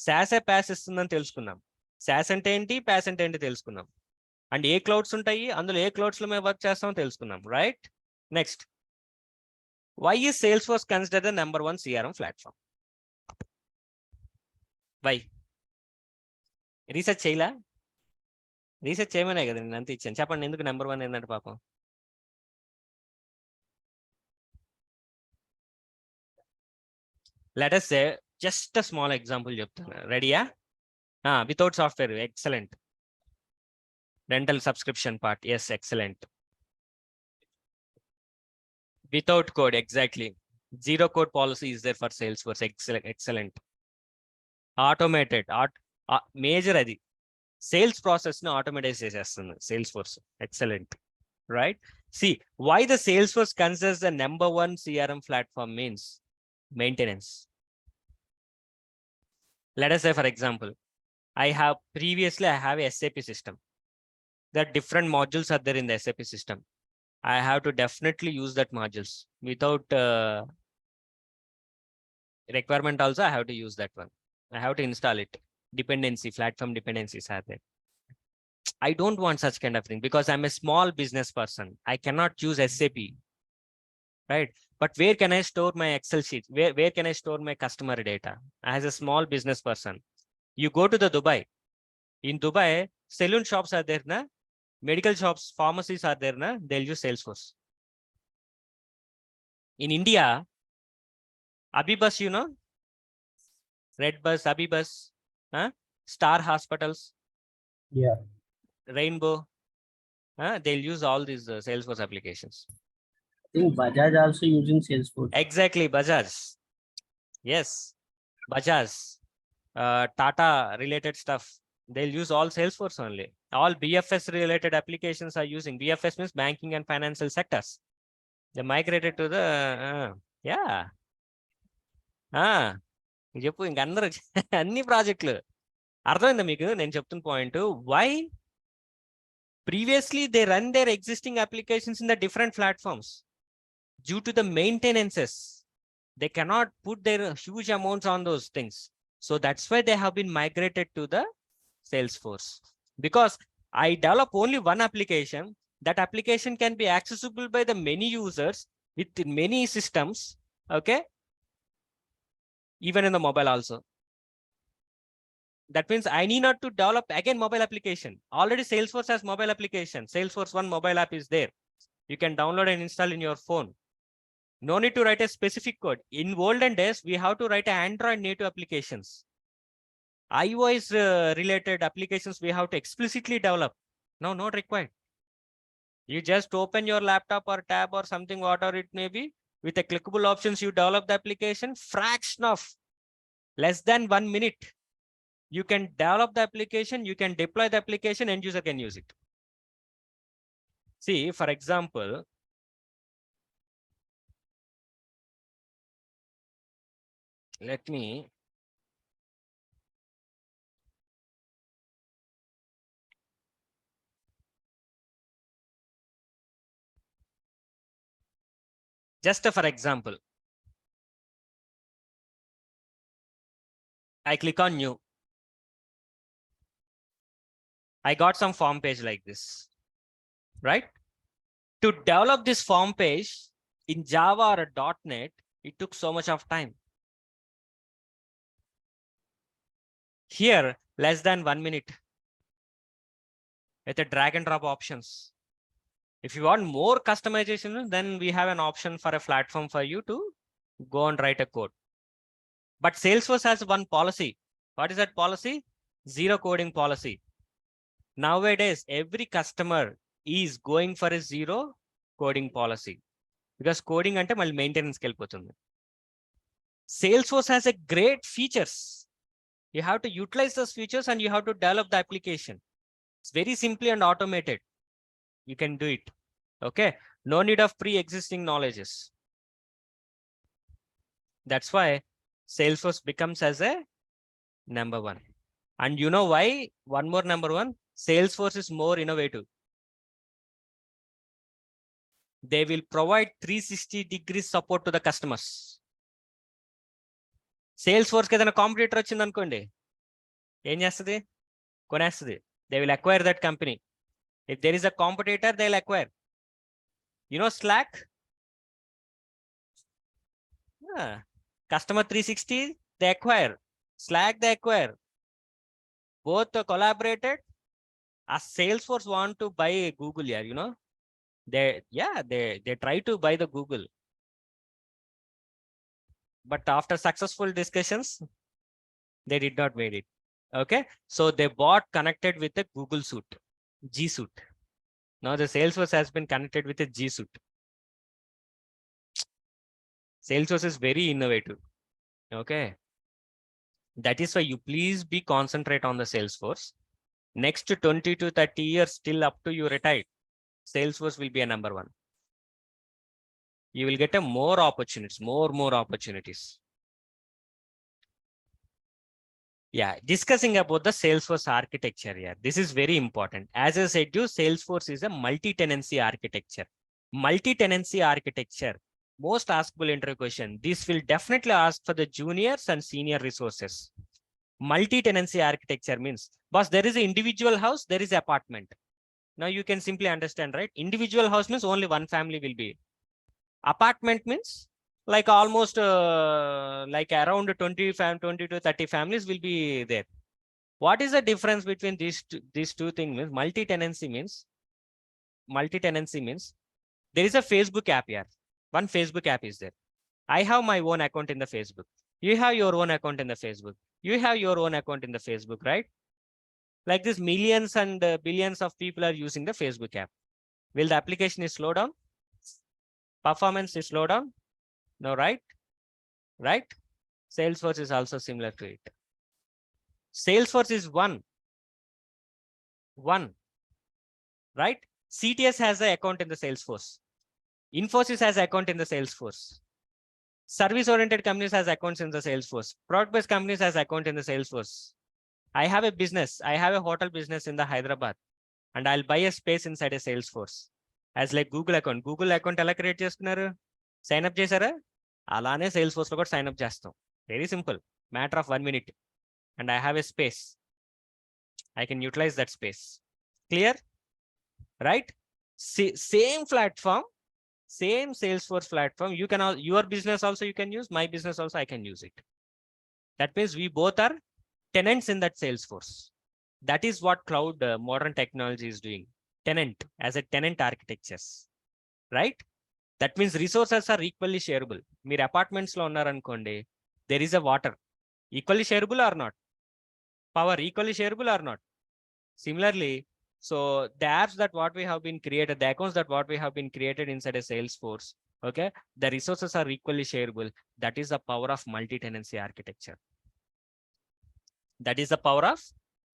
SaaS PaaS ఇస్తుందని తెలుసుకున్నాం. SaaS అంటే ఏంటి, PaaS అంటే ఏంటి తెలుసుకున్నాం. అండ్ ఏ క్లౌడ్స్ ఉంటాయి, అందులో ఏ క్లౌడ్స్ లో మేము వర్క్ చేస్తామో తెలుసుకున్నాం. Right? Next, why is Salesforce considered the #1 CRM platform? Why? Research చేయలా? రీసెర్చ్ చేయమనే కదా నేను అంత ఇచ్చాను. చెప్పండి ఎందుకు #1 ఏంటంటే పాపం. Let us say just a small example చెప్తాను. రెడీయా? Without software, excellent. Rental subscription part, yes, excellent. Without code, exactly. Zero code policy is there for Salesforce. Excellent. Automated, major adi. Sales process no automatize chestund Salesforce. Excellent. Right? See, why the Salesforce considers the #1 CRM platform means maintenance. Let us say, for example, I have a SAP system. There are different modules are there in the SAP system. I have to definitely use that modules. Without requirement also, I have to use that one. I have to install it. Dependency, platform dependencies are there. I don't want such kind of thing because I'm a small business person. I cannot use SAP. Right? But where can I store my Excel sheet? Where can I store my customer data? As a small business person, you go to the Dubai. In Dubai, saloon shops are there, na? Medical shops, pharmacies are there, na? They'll use Salesforce. In India, Abibus, you know, Red Bus, Abibus, Star Hospitals, Yeah. Rainbow. They'll use all these Salesforce applications. I think Bajaj also using Salesforce. Exactly, Bajaj. Yes, Bajaj. Tata related stuff. They'll use all Salesforce only. All BFS related applications are using. BFS means banking and financial sectors. They migrated to the yeah. చెప్పు ఇంక అందరూ అన్ని ప్రాజెక్టులు అర్థమైందా మీకు నేను చెప్తున్న point why previously they run their existing applications in the different platforms due to the maintenances. They cannot put their huge amounts on those things. So that's why they have been migrated to the Salesforce. Because I develop only one application, that application can be accessible by the many users with many systems. Okay. Even in the mobile also. That means I need not to develop again mobile application. Already Salesforce has mobile application. Salesforce One mobile app is there. You can download and install in your phone. No need to write a specific code. In olden days, we have to write Android native applications. iOS related applications we have to explicitly develop. No, not required. You just open your laptop or tab or something, whatever it may be. With the clickable options, you develop the application. Fraction of less than 1 minute. You can develop the application, you can deploy the application, end user can use it. See, for example, let me just for example, I click on new. I got some form page like this, right? To develop this form page in Java or .NET, it took so much of time. Here, less than 1 minute with the drag and drop options. If you want more customization, then we have an option for a platform for you to go and write a code. But Salesforce has one policy. What is that policy? Zero coding policy. Nowadays, every customer is going for a zero coding policy. Because coding ante malli maintenance ki vellipotundi. Salesforce has a great features. You have to utilize those features and you have to develop the application. It's very simply and automated. You can do it. Okay. No need of pre-existing knowledges. That's why Salesforce becomes as a number one. And you know why? One more number one. Salesforce is more innovative. They will provide 360 degrees support to the customers. Salesforce కి ఏదైనా competitor వచ్చింది అనుకోండి, ఏం చేస్తుంది? కొనేస్తుంది. They will acquire that company. If there is a competitor, they'll acquire. You know Slack? Customer 360, they acquire. Slack, they acquire. Both collaborated. As Salesforce want to buy Google here, you know? They try to buy the Google. But after successful discussions, they did not made it. Okay. So they bought connected with the Google suite, G suite. Now the Salesforce has been connected with a G suite. Salesforce is very innovative. Okay. That is why you please be concentrate on the Salesforce. Next 20 to 30 years, still up to you retire, Salesforce will be a number one. You will get a more opportunities, more opportunities. Yeah, discussing about the Salesforce architecture here. This is very important. As I said, Salesforce is a multi-tenancy architecture. Multi-tenancy architecture. Most askable interview question. This will definitely ask for the juniors and senior resources. Multi-tenancy architecture means, boss, there is an individual house, there is an apartment. Now you can simply understand, right? Individual house means only one family will be. Apartment means like almost like around 20 to 30 families will be there. What is the difference between these two things? Means multi-tenancy means there is a Facebook app here. One Facebook app is there. I have my own account in the Facebook. You have your own account in the Facebook. You have your own account in the Facebook, right? Like this, millions and billions of people are using the Facebook app. Will the application is slow down? Performance is slow down? No, right? Right? Salesforce is also similar to it. Salesforce is one, right? CTS has an account in the Salesforce. Infosys has an account in the Salesforce. Service-oriented companies has accounts in the Salesforce. Product-based companies has account in the Salesforce. I have a business. I have a hotel business in the Hyderabad, and I'll buy a space inside a Salesforce. As like Google account. Google account ఎలా create చేసుకున్నారు? Sign up చేశారా? అలానే Salesforce లో కూడా sign up చేస్తాం. Very simple. Matter of 1 minute. And I have a space. I can utilize that space. Clear? Right? Same platform, same Salesforce platform. You can your business also you can use, my business also I can use it. That means we both are tenants in that Salesforce. That is what cloud modern technology is doing. Tenant as a tenant architectures, right? That means resources are equally shareable. Meer apartments lo unnar ankonde, there is a water equally shareable or not? Power equally shareable or not? Similarly, so the apps that what we have been created, the accounts that what we have been created inside a Salesforce, okay, the resources are equally shareable. That is the power of multi-tenancy architecture. That is the power of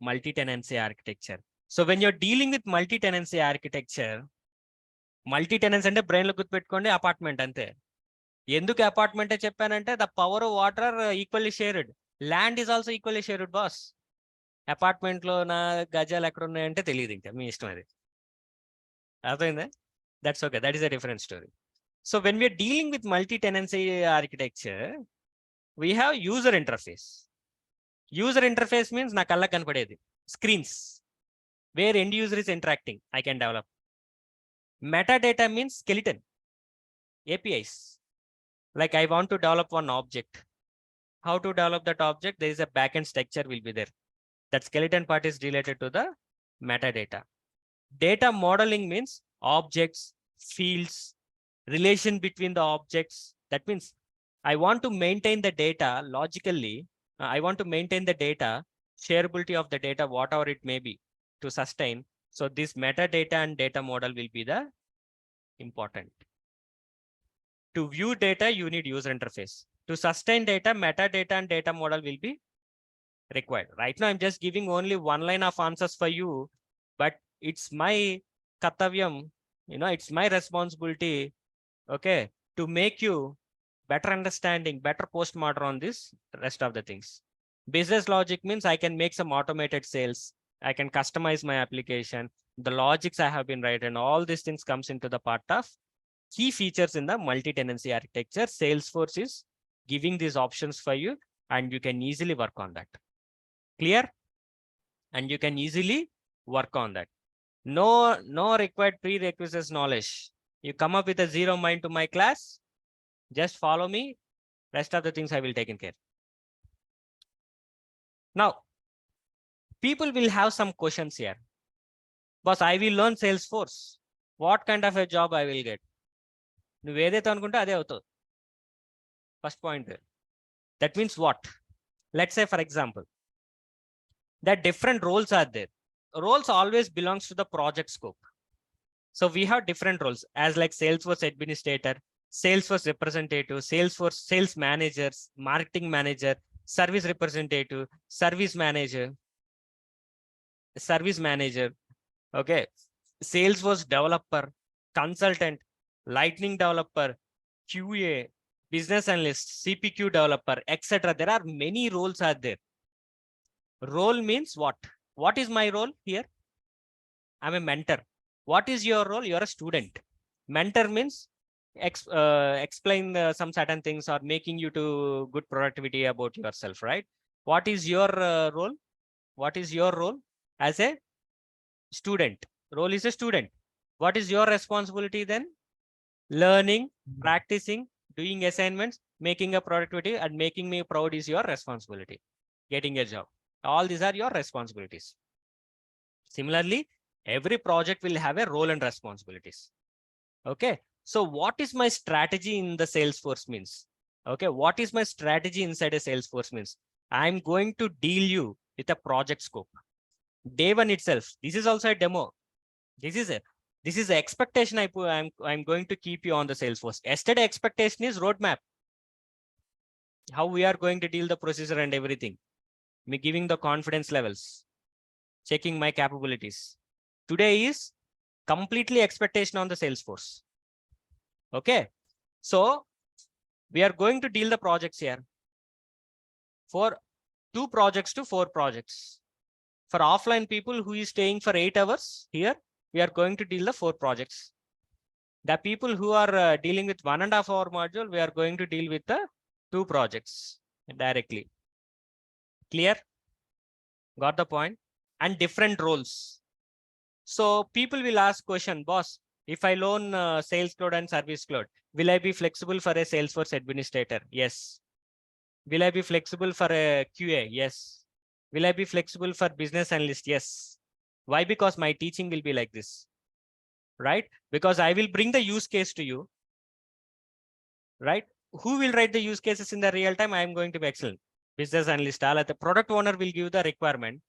multi-tenancy architecture. So when you're dealing with multi-tenancy architecture, multi-tenancy అంటే brain లో గుర్తుపెట్టుకోండి, apartment అంతే. ఎందుకు అపార్ట్మెంటే చెప్పానంటే the power water equally shared, land is also equally shared boss. Apartment లో నా గజాలు ఎక్కడ ఉన్నాయంటే తెలియదు, ఇంకా మీ ఇష్టం అది. అర్థమైందా? That's okay, that is a different story. So when we are dealing with multi-tenancy architecture, we have user interface. User interface means na kalla kanpadedi screens where end user is interacting, I can develop. Metadata means skeleton, APIs. Like I want to develop one object. How to develop that object? There is a backend structure will be there. That skeleton part is related to the metadata. Data modeling means objects, fields, relation between the objects. That means I want to maintain the data logically. I want to maintain the data, shareability of the data, whatever it may be, to sustain. So this metadata and data model will be the important. To view data, you need user interface. To sustain data, metadata and data model will be required. Right now, I'm just giving only one line of answers for you, but it's my kartavyam, it's my responsibility, okay, to make you better understanding, better postmortem on this rest of the things. Business logic means I can make some automated sales. I can customize my application. The logics I have been written, all these things comes into the part of key features in the multi-tenancy architecture. Salesforce is giving these options for you, and you can easily work on that. Clear? And you can easily work on that. No required prerequisites knowledge. You come up with a zero mind to my class, just follow me. Rest of the things I will take in care. Now, people will have some questions here. Boss, I will learn Salesforce. What kind of a job I will get? నువ్వు ఏదైతే అనుకుంటే అదే అవుతుంది. First point there. That means what? Let's say, for example, that different roles are there. Roles always belongs to the project scope. So we have different roles as like Salesforce administrator, Salesforce representative, Salesforce sales managers, marketing manager, service representative, service manager, okay, Salesforce developer, consultant, lightning developer, QA, business analyst, CPQ developer, etc. There are many roles are there. Role means what? What is my role here? I'm a mentor. What is your role? You're a student. Mentor means explain some certain things or making you to good productivity about yourself, right? What is your role? What is your role as a student? Role is a student. What is your responsibility then? Learning, practicing, doing assignments, making a productivity, and making me proud is your responsibility. Getting a job. All these are your responsibilities. Similarly, every project will have a role and responsibilities. Okay. So what is my strategy in the Salesforce means? Okay. What is my strategy inside a Salesforce means? I'm going to deal you with a project scope. Day one itself. This is also a demo. This is the expectation I'm going to keep you on the Salesforce. Yesterday expectation is roadmap. How we are going to deal the procedure and everything. Me giving the confidence levels, checking my capabilities. Today is completely expectation on the Salesforce. Okay. So we are going to deal the projects here for 2 projects to 4 projects. For offline people who is staying for 8 hours here, we are going to deal the 4 projects. The people who are dealing with 1.5 hour module, we are going to deal with the 2 projects directly. Clear? Got the point? And different roles. So people will ask question, boss, if I learn Sales Cloud and Service Cloud, will I be flexible for a Salesforce administrator? Yes. Will I be flexible for a QA? Yes. Will I be flexible for business analyst? Yes. Why? Because my teaching will be like this, right? Because I will bring the use case to you, right? Who will write the use cases in the real time? I am going to be excellent. Business analyst, the product owner will give the requirement.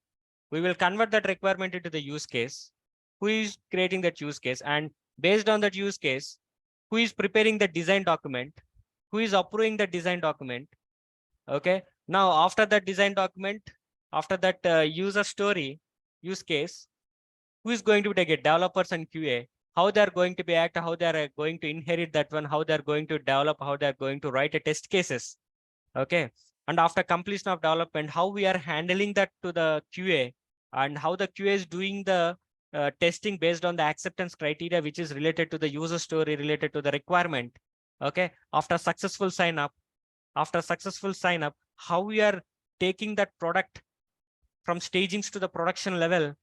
We will convert that requirement into the use case. Who is creating that use case? And based on that use case, who is preparing the design document? Who is approving the design document? Okay. Now, after that design document, after that user story, use case, who is going to take it? Developers and QA. How they are going to be act, how they are going to inherit that one, how they are going to develop, how they are going to write a test cases. Okay. And after completion of development, how we are handling that to the QA and how the QA is doing the testing based on the acceptance criteria, which is related to the user story, related to the requirement. Okay. After successful sign up, how we are taking that product from stagings to the production level,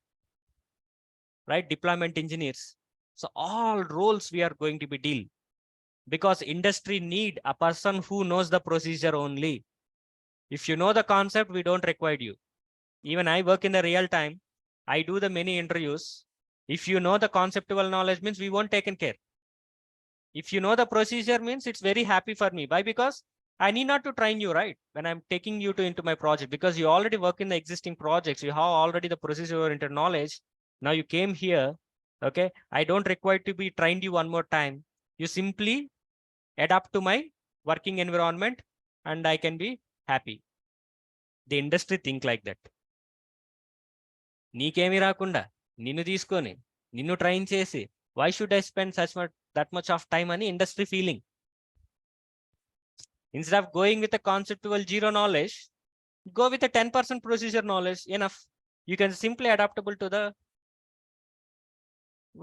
right? Deployment engineers. So all roles we are going to be deal, because industry need a person who knows the procedure only. If you know the concept, we don't require you. Even I work in the real time. I do the many interviews. If you know the conceptual knowledge, means we won't take care. If you know the procedure, means it's very happy for me. Why? Because I need not to train you, right? When I'm taking you into my project, because you already work in the existing projects, you have already the procedure into knowledge. Now you came here. Okay. I don't require to be trained you one more time. You simply adapt to my working environment and I can be happy. The industry think like that. నీకేమి రాకుండా నిన్ను తీసుకొని నిన్ను train చేసి why should I spend that much of time అని industry feeling. Instead of going with a conceptual zero knowledge, go with a 10% procedure knowledge. Enough. You can simply adaptable to the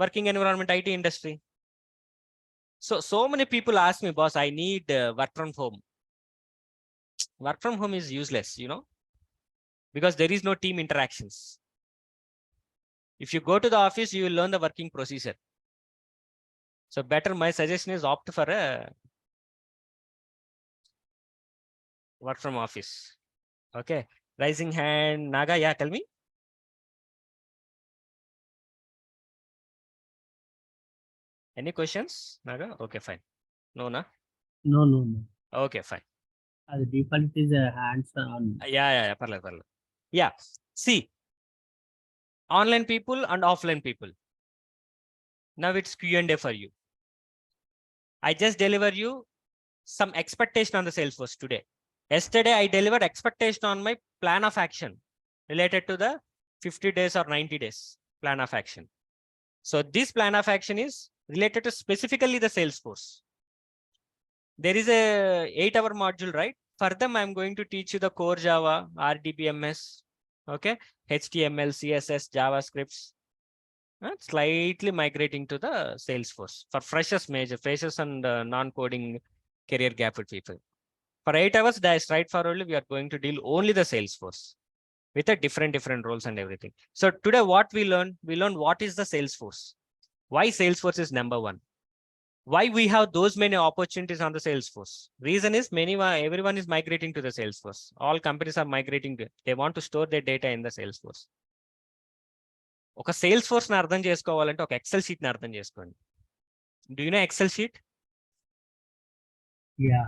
working environment IT industry. So many people ask me, boss, I need work from home. Work from home is useless, because there is no team interactions. If you go to the office, you will learn the working procedure. So better, my suggestion is opt for a work from office. Okay. Rising hand, Naga, yeah, tell me. Any questions, Naga? Okay, fine. No, na? No. Okay, fine. The default is hands on. Yeah. Parla. Yeah. See, online people and offline people. Now it's Q&A for you. I just deliver you some expectation on the Salesforce today. Yesterday, I delivered expectation on my plan of action related to the 50 days or 90 days plan of action. So this plan of action is related to specifically the Salesforce. There is a 8-hour module, right? For them, I'm going to teach you the core Java, RDBMS, okay, HTML, CSS, JavaScripts, slightly migrating to the Salesforce for freshers and non-coding career gap people. For 8 hours, straightforwardly, we are going to deal only the Salesforce with a different roles and everything. So today, what we learned what is the Salesforce, why Salesforce is number one, why we have those many opportunities on the Salesforce. Reason is everyone is migrating to the Salesforce. All companies are migrating. They want to store their data in the Salesforce. ఒక Salesforce ని అర్థం చేసుకోవాలంటే ఒక XL sheet ని అర్థం చేసుకోండి. Do you know Excel sheet? Yeah.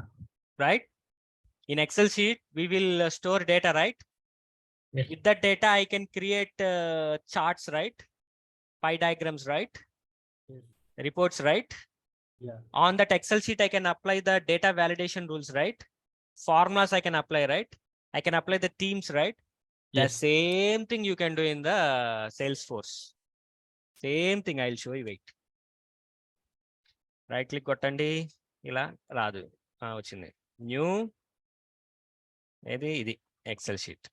Right? In Excel sheet, we will store data, right? Yes. With that data, I can create charts, right? Pie diagrams, right? Yes. Reports, right? Yeah. On that Excel sheet, I can apply the data validation rules, right? Formulas I can apply, right? I can apply the themes, right? The Yes. same thing you can do in the Salesforce. Same thing I'll show you. Wait. Right click కొట్టండి ఇలా రాదు వచ్చింది new ఇది XL sheet.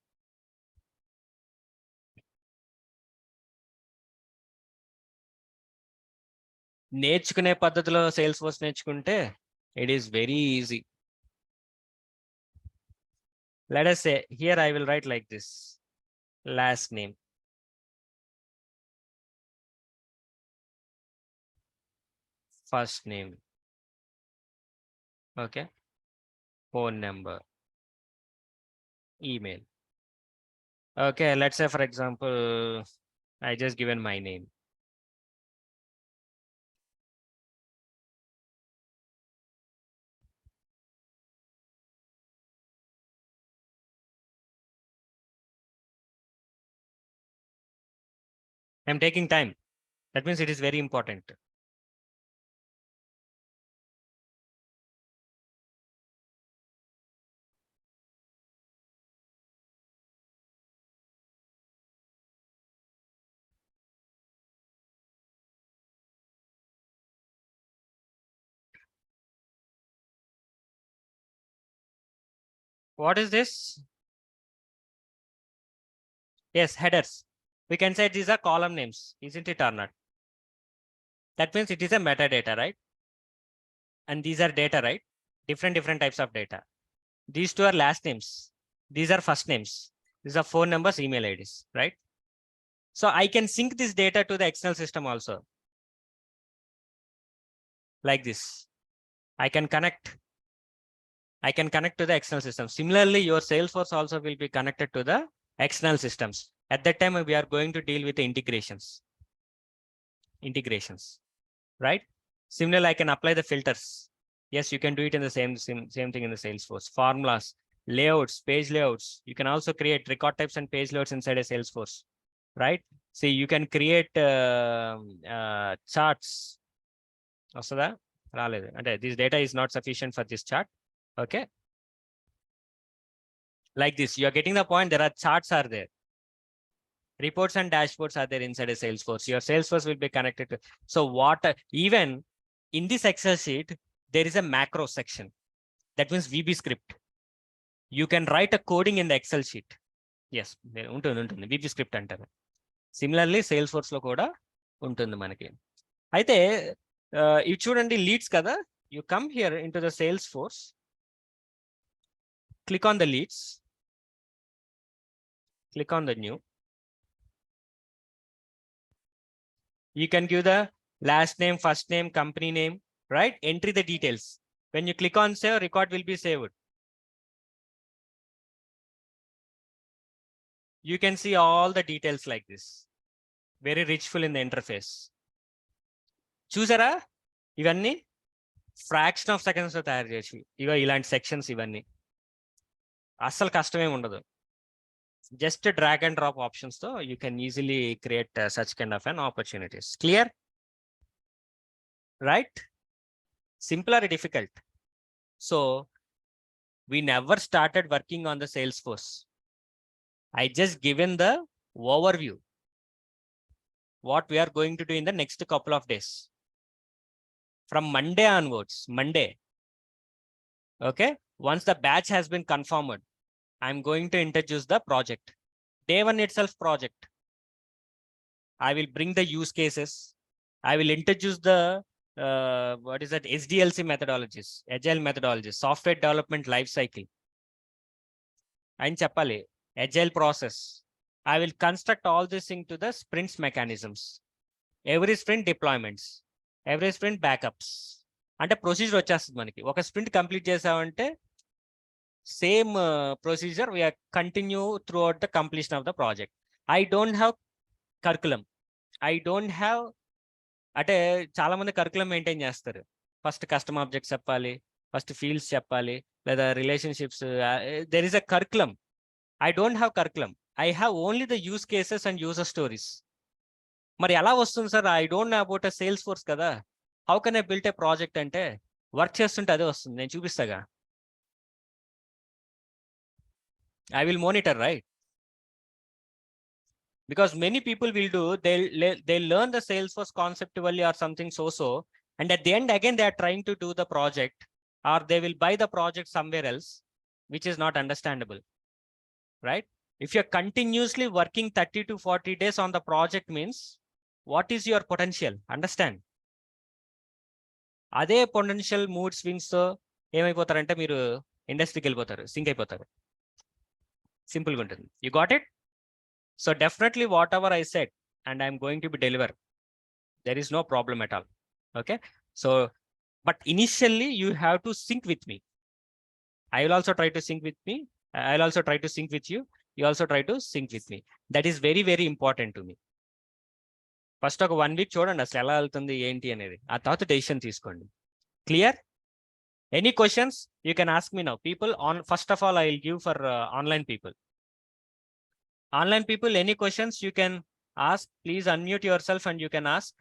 నేర్చుకునే పద్ధతిలో Salesforce నేర్చుకుంటే it is very easy. Let us say here I will write like this: last name, first name, okay, phone number, email. Okay, let's say for example I just given my name. I'm taking time. That means it is very important. What is this? Yes, headers. We can say these are column names, isn't it or not? That means it is a metadata, right? And these are data, right? Different types of data. These two are last names. These are first names. These are phone numbers, email IDs, right? So I can sync this data to the external system also. Like this. I can connect to the external system. Similarly, your Salesforce also will be connected to the external systems. At that time, we are going to deal with the integrations, right? Similarly, I can apply the filters. Yes, you can do it in the same thing in the Salesforce. Formulas, layouts, page layouts. You can also create record types and page layouts inside a Salesforce, right? See, you can create charts. This data is not sufficient for this chart. Okay. Like this, you are getting the point. There are charts are there. Reports and dashboards are there inside a Salesforce. Your Salesforce will be connected to. So what, even in this Excel sheet, there is a macro section. That means VB script. You can write a coding in the Excel sheet. Yes, ఉంటుంది VB script అంటారు. Similarly, Salesforce లో కూడా ఉంటుంది మనకి. అయితే ఇవి చూడండి leads కదా. You come here into the Salesforce. Click on the leads. Click on the new. You can give the last name, first name, company name, right? Enter the details. When you click on save, record will be saved. You can see all the details like this. Very richful in the interface. చూసారా ఇవన్నీ fraction of seconds లో తయారు చేసి ఇలాంటి sections ఇవన్నీ అస్సలు కష్టమేమి ఉండదు. Just drag and drop options తో you can easily create such kind of an opportunities. Clear? Right? Simple or difficult? So we never started working on the Salesforce. I just given the overview what we are going to do in the next couple of days. From Monday onwards, Monday. Okay. Once the batch has been confirmed, I'm going to introduce the project. Day one itself project. I will bring the use cases. I will introduce the what is that? SDLC methodologies, agile methodologies, software development life cycle. And Chapale, agile process. I will construct all this into the sprints mechanisms. Every sprint deployments, every sprint backups. అంటే procedure వచ్చేస్తుంది మనకి. ఒక sprint complete చేసామంటే same procedure we are continue throughout the completion of the project. I don't have curriculum. I don't have అంటే చాలా మంది curriculum maintain చేస్తారు. First custom objects చెప్పాలి, ఫస్ట్ ఫీల్డ్స్ చెప్పాలి, లేదా relationships. There is a curriculum. I don't have curriculum. I have only the use cases and user stories. మరి ఎలా వస్తుంది sir? I don't know about a Salesforce కదా. How can I build a project అంటే work చేస్తుంటే అదే వస్తుంది. నేను చూపిస్తాగా. I will monitor, right? Because many people will do, they'll learn the Salesforce conceptually or something so, and at the end again they are trying to do the project, or they will buy the project somewhere else, which is not understandable, right? If you're continuously working 30 to 40 days on the project means, what is your potential? Understand? అదే potential mood swings తో ఏమైపోతారంటే మీరు ఇండస్ట్రీకి వెళ్ళిపోతారు, sync అయిపోతారు. సింపుల్గా ఉంటుంది. You got it? So definitely whatever I said and I'm going to be deliver. There is no problem at all. Okay, so but initially you have to sync with me. I will also try to sync with me. I will also try to sync with you. You also try to sync with me. That is very, very important to me. First ఒక 1 week చూడండి అసలు ఎలా వెళ్తుంది ఏంటి అనేది. ఆ తర్వాత decision తీసుకోండి. Clear? Any questions you can ask me now. People on, first of all I will give for online people. Online people, any questions you can ask. Please unmute your self and you can ask.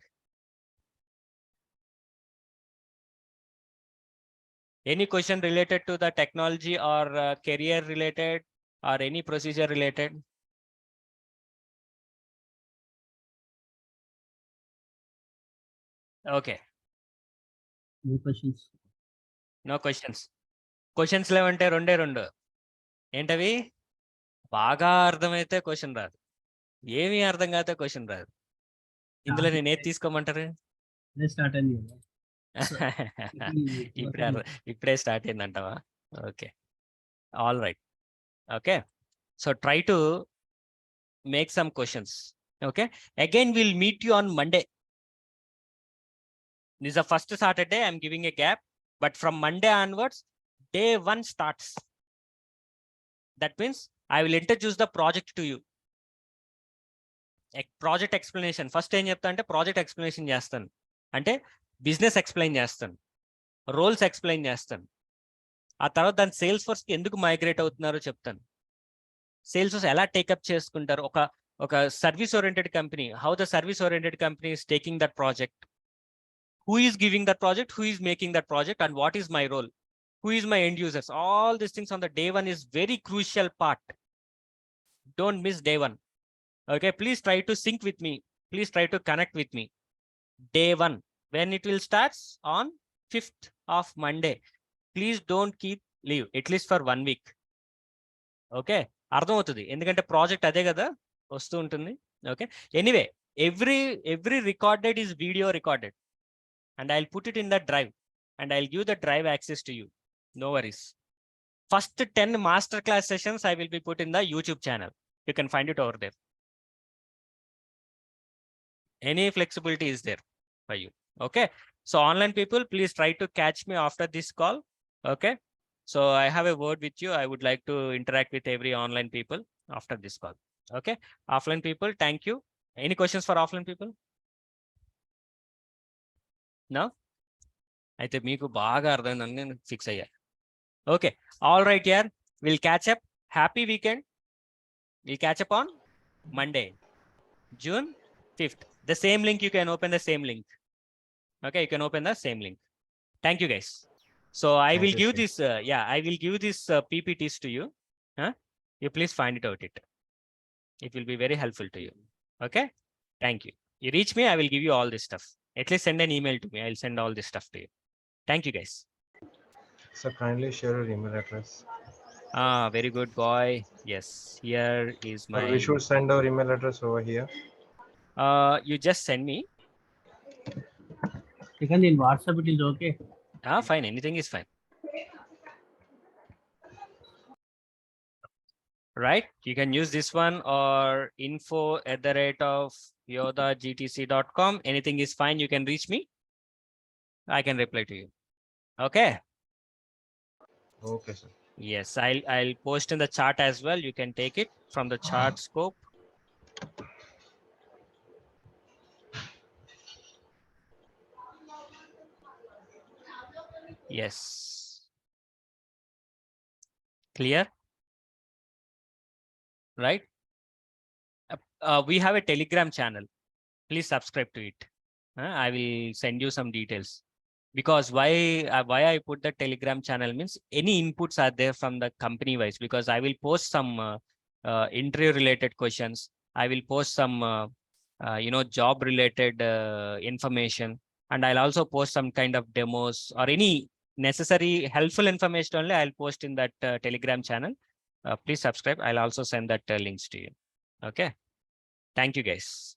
Any question related to the technology or career related or any procedure related? Okay. No questions. No questions. Questions లేవంటే రెండు ఏంటవి? బాగా అర్థమైతే question రాదు, ఏమీ అర్థం కాతే question రాదు. ఇందులో నేను ఏది తీసుకోమంటారు? స్టార్ట్ అయింది కదా. ఇప్పుడే స్టార్ట్ అయిందంటావా? Okay, all right. Okay, so try to make some questions. Okay, again will meet you on Monday. This is the first Saturday. I'm giving a gap, but from Monday onwards, day 1 starts. That means I will introduce the project to you. Project explanation. First ఏం చెప్తా అంటే project explanation చేస్తాను, అంటే business explain చేస్తాను, roles explain చేస్తాను. ఆ తర్వాత దాని సేల్స్ ఫోర్స్కి ఎందుకు మైగ్రేట్ అవుతున్నారో చెప్తాను. సేల్స్ ఫోర్స్ ఎలా టేకప్ చేసుకుంటారు. ఒక service oriented company, how the service oriented company is taking that project. Who is giving that project, who is making that project, and what is my role, who is my end users. All these things on the day 1 is very crucial part. Don't miss day 1. Okay, please try to sync with me. Please try to connect with me. Day 1, when it will start on 5th of Monday. Please don't keep leave, at least for 1 week. Okay, అర్థం అవుతుంది, ఎందుకంటే project అదే కదా వస్తూ ఉంటుంది. Okay, anyway, every recorded is video recorded. And I'll put it in the drive and I'll give the drive access to you. No worries. First 10 masterclass sessions I will be put in the YouTube channel. You can find it over there. Any flexibility is there for you. Okay, so online people, please try to catch me after this call. Okay, so I have a word with you. I would like to interact with every online people after this call. Okay, offline people, thank you. Any questions for offline people? No? అయితే మీకు బాగా అర్థమైందని నేను fix అయ్యా. Okay, all right యార్, will catch up. Happy weekend. Will catch up on Monday, June 5th. The same link, you can open the same link. Okay, you can open the same link. Thank you guys. So I Thank will you, give sir. this I will give this PPTs to you. You please find it out. It will be very helpful to you. Okay, thank you. You reach me, I will give you all this stuff. At least send an email to me, I'll send all this stuff to you. Thank you guys. Sir, kindly share your email address. Very good boy. Yes, here is Or my we should send our email address over here. you just send me. Second, in WhatsApp it is okay. Fine, anything is fine. Right, you can use this one or info@yodhagtc.com. Anything is fine, you can reach me, I can reply to you. Okay, Okay, sir. yes, I'll post in the chart as well. You can take it from the chart scope. Yes, Clear? Right? We have a Telegram channel. Please subscribe to it. I will send you some details. Because why I put the Telegram channel means any inputs are there from the company wise, because I will post some interview related questions. I will post some job related information, and I'll also post some kind of demos or any necessary helpful information only I'll post in that Telegram channel. Please subscribe. I'll also send that links to you. Okay. Thank you guys.